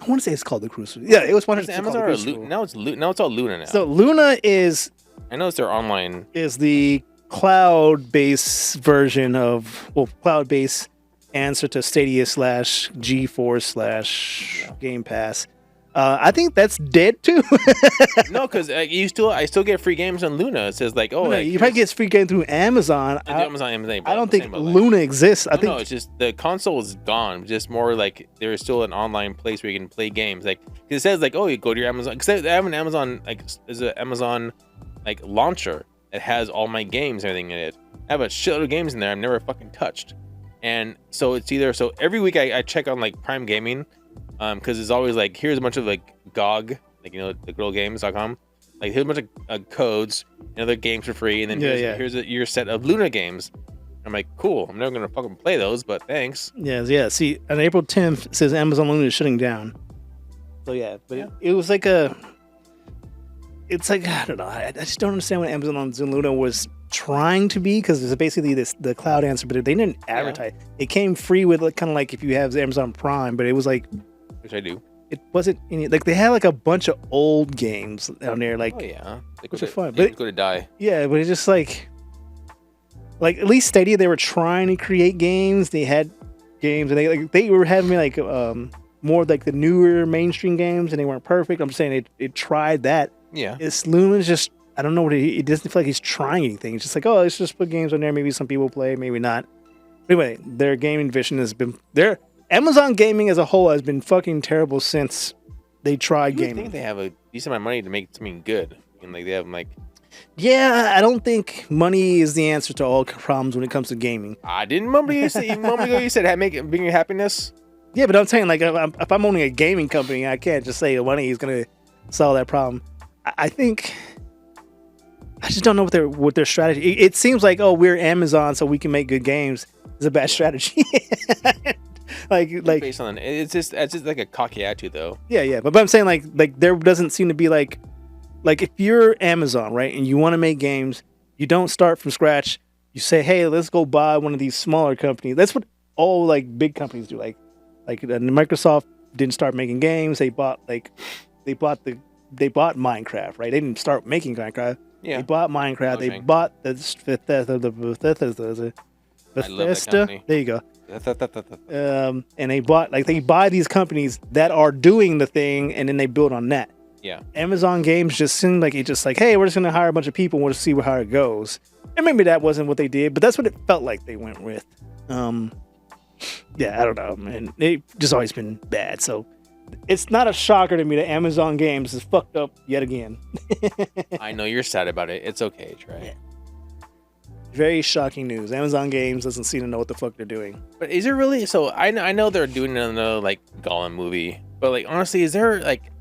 I want to say it's called the Crucible. Yeah, it was one of the Amazon or now it's all Luna now. So Luna is I know it's their online is the cloud-based version of cloud-based answer to Stadia /GeForce /Game Pass. I think that's dead too. No, because I still get free games on Luna. It says like, you probably get free game through Amazon. I don't think Luna exists. I think no, it's just the console is gone. Just more like there is still an online place where you can play games. Like it says like, you go to your Amazon. Because I have an Amazon there's an Amazon launcher that has all my games and everything in it. I have a shitload of games in there I've never fucking touched. And so it's either every week I check on like Prime Gaming, because it's always like here's a bunch of like GOG, like the goodoldgames.com, like here's a bunch of codes and other games for free, and then here's your set of Luna games. I'm like, cool. I'm never gonna fucking play those, but thanks. Yeah. See, on April 10th, it says Amazon Luna is shutting down. So yeah, but it was like it's like, I don't know. I just don't understand what Amazon Luna was trying to be, because it's basically the cloud answer, but they didn't advertise. It came free with like, kind of like if you have Amazon Prime, but it was like, which I do. It wasn't any, like they had like a bunch of old games down there, like which are fun, but go to die. Yeah, but it's just like at least Stadia, they were trying to create games. They had games, and they were having like more like the newer mainstream games, and they weren't perfect. I'm saying it tried that. Yeah, it's Luna's just, I don't know what it doesn't feel like he's trying anything. It's just like, oh, let's just put games on there. Maybe some people play, maybe not. But anyway, their gaming vision has been their Amazon gaming as a whole has been fucking terrible since they tried gaming. I think they have a decent amount of money to make something good, and like they have like. Yeah, I don't think money is the answer to all problems when it comes to gaming. I didn't remember you said a moment ago you said bring you happiness. Yeah, but I'm saying like if I'm owning a gaming company, I can't just say money is gonna solve that problem. I think I just don't know what their strategy. It seems like, oh, we're Amazon, so we can make good games. It's a bad strategy. like based on it's just like a cocky attitude though. Yeah, but I'm saying like there doesn't seem to be like if you're Amazon, right, and you want to make games, you don't start from scratch. You say, hey, let's go buy one of these smaller companies. That's what all like big companies do. Like Microsoft didn't start making games. They bought Minecraft, right? They didn't start making Minecraft. Yeah. They bought Minecraft. They bought the Bethesda. There you go. And they buy these companies that are doing the thing, and then they build on that. Yeah. Amazon games just seemed like it's just like, hey, we're just gonna hire a bunch of people and we'll just see how it goes. And maybe that wasn't what they did, but that's what it felt like they went with. Yeah, I don't know, man. They've just always been bad. So it's not a shocker to me that Amazon Games is fucked up yet again. I know you're sad about it. It's okay, Trey. Yeah. Very shocking news. Amazon Games doesn't seem to know what the fuck they're doing. But is it really? So I know they're doing another like Gollum movie, but like honestly, is there like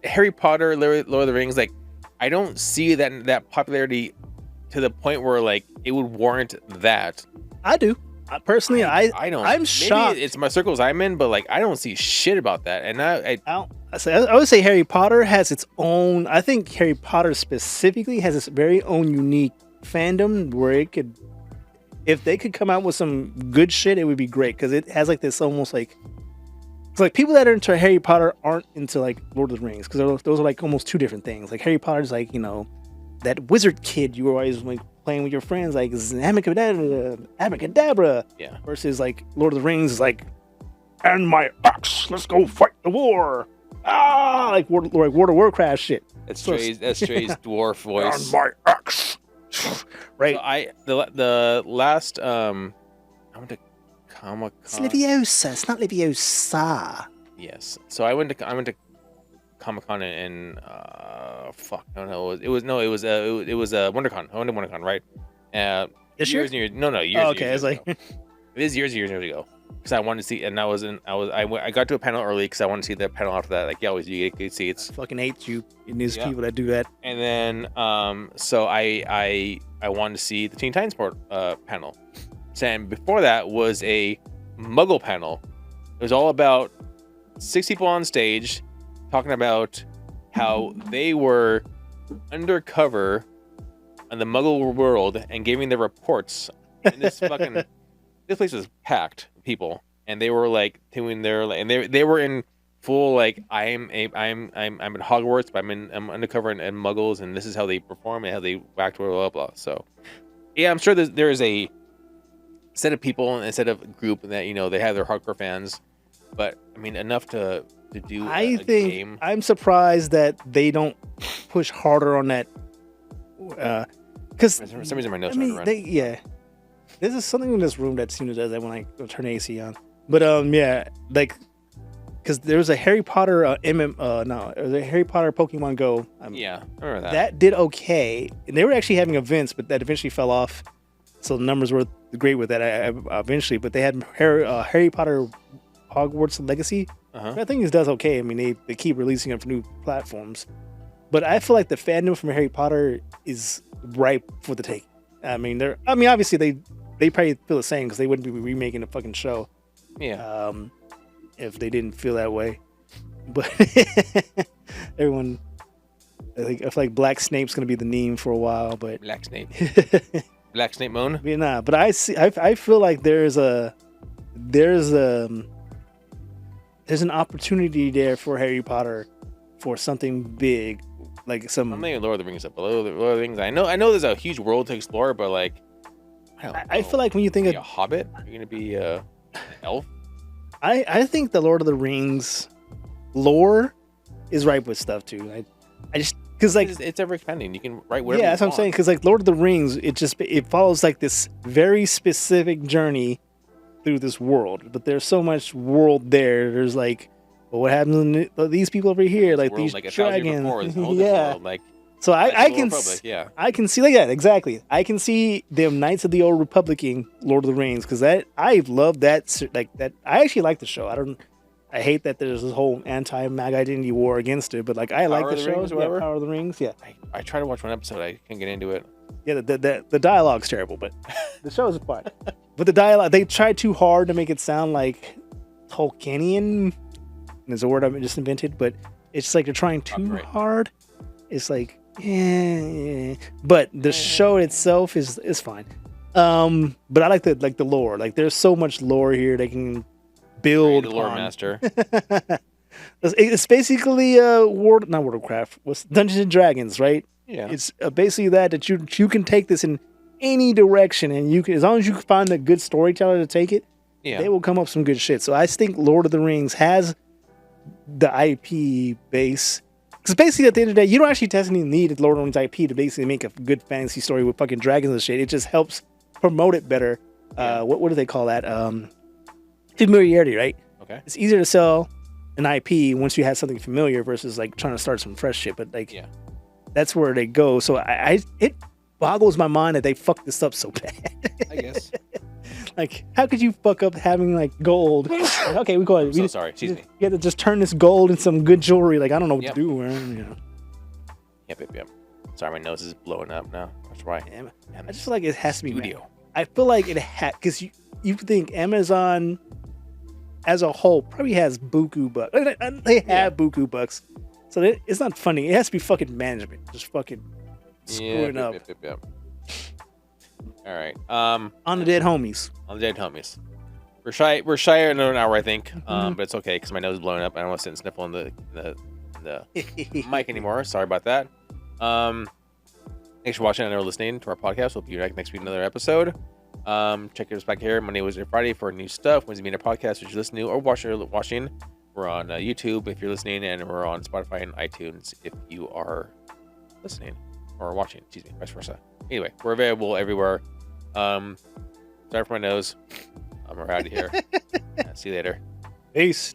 Harry Potter, Lord of the Rings, like I don't see that popularity to the point where like it would warrant that. I do. Personally, I don't. I'm shocked. Maybe it's my circles I'm in, but like I don't see shit about that. And I would say Harry Potter has its own. I think Harry Potter specifically has its very own unique fandom where it could, if they could come out with some good shit, it would be great, because it has like this almost like, it's like people that are into Harry Potter aren't into like Lord of the Rings, because those are like almost two different things. Like Harry Potter's like, that wizard kid you were always like playing with your friends, like abracadabra. Yeah. Versus like Lord of the Rings is like, and my axe, let's go fight the war. Like World of Warcraft shit. That's Trey's dwarf voice. And my axe. Right. So the last I went to Comic-Con. It's Leviosa. It's not Leviosa. Yes. So I went to Comic-Con in fuck, no, it was WonderCon. I went to WonderCon, right? This year? Years okay, I was like, it is years ago, because I wanted to see, and I got to a panel early because I wanted to see the panel after that. Like, yeah, always you get good seats. I fucking hate you and these people that do that. And then so I wanted to see the Teen Titans panel. And before that was a Muggle panel. It was all about 6 people on stage talking about how they were undercover in the Muggle world and giving their reports. And this place was packed with people, and they were like doing their, and they were in full like I'm at Hogwarts, but I'm undercover in Muggles, and this is how they perform and how they act, blah blah blah. So yeah, I'm sure there is a set of people and a set of group that they have their hardcore fans, but I mean enough to do a game. I'm surprised that they don't push harder on that, because for some reason my notes aren't running. This is something in this room that seems to do that when I turn AC on. But like, because there's a Harry Potter there's a Harry Potter Pokemon Go. Yeah, I remember that. That did okay, and they were actually having events, but that eventually fell off. so the numbers were great with that. I eventually, but they had Harry Potter Hogwarts Legacy. I think it does okay. I mean, they keep releasing it for new platforms, but I feel like the fandom from Harry Potter is ripe for the take. I mean, obviously they probably feel the same because they wouldn't be remaking a fucking show. Yeah. If they didn't feel that way, but everyone, I feel like Black Snape's gonna be the meme for a while. But Black Snape. Black Snape Moan. Yeah, nah. But I feel like there's an opportunity there for Harry Potter for something big, like some. I'm thinking Lord of the Rings up below the Lord of the Rings. I know there's a huge world to explore, but like, I feel like when you think of a hobbit, you're gonna be an elf. I think the Lord of the Rings lore is ripe with stuff too. I just because like it's ever expanding. You can write whatever. Yeah, that's what I'm saying. Because like Lord of the Rings, it follows like this very specific journey through this world, but there's so much world there. There's like, well, what happens to these people over here? Like these like dragons. Yeah. World, like so I can see like that exactly. I can see them Knights of the Old Republic in Lord of the Rings because I love that like that. I actually like the show. I hate that there's this whole anti-mag identity war against it, but like I like the show. Yeah, Power of the Rings. Yeah. I tried to watch one episode. I can't get into it. Yeah, the dialogue's terrible, but the show's fun. But the dialogue, they tried too hard to make it sound like Tolkienian. There's a word I just invented, but it's just like they're trying too hard. It's like, yeah. But the show itself is fine. But I like the lore. Like there's so much lore here they can build. The lore master. It's basically not World of Warcraft. What's Dungeons and Dragons, right? Yeah. It's basically that you can take this in any direction, and you can, as long as you can find a good storyteller to take it, they will come up with some good shit. So I think Lord of the Rings has the IP base. Because basically at the end of the day, you don't actually technically need Lord of the Rings IP to basically make a good fantasy story with fucking dragons and shit. It just helps promote it better. What do they call that? Familiarity, right? Okay. It's easier to sell an IP once you have something familiar versus like trying to start some fresh shit. But like, that's where they go. So it boggles my mind that they fucked this up so bad. I guess. Like, how could you fuck up having like gold? Like, okay, we go ahead. I'm so sorry. Excuse me. You have to just turn this gold into some good jewelry. Like, I don't know what to do. You know. Yep. Sorry, my nose is blowing up now. That's right. I just feel like it has to be studio. I feel like it had because you think Amazon as a whole probably has buku bucks. They have buku bucks, so it's not funny. It has to be fucking management, just fucking screwing up. Yep. All right. On the dead homies. We're shy in an hour, I think. But it's okay because my nose is blowing up. I don't want to sit and sniffle in the mic anymore. Sorry about that. Thanks for watching and or listening to our podcast. We'll be back next week with another episode. Check us back here Monday, Wednesday, Friday for new stuff. Wednesday being a podcast, which you listen to or watching. We're on YouTube if you're listening, and we're on Spotify and iTunes if you are listening or watching. Excuse me, vice versa. Anyway, we're available everywhere. Sorry for my nose. We're out of here. See you later. Peace.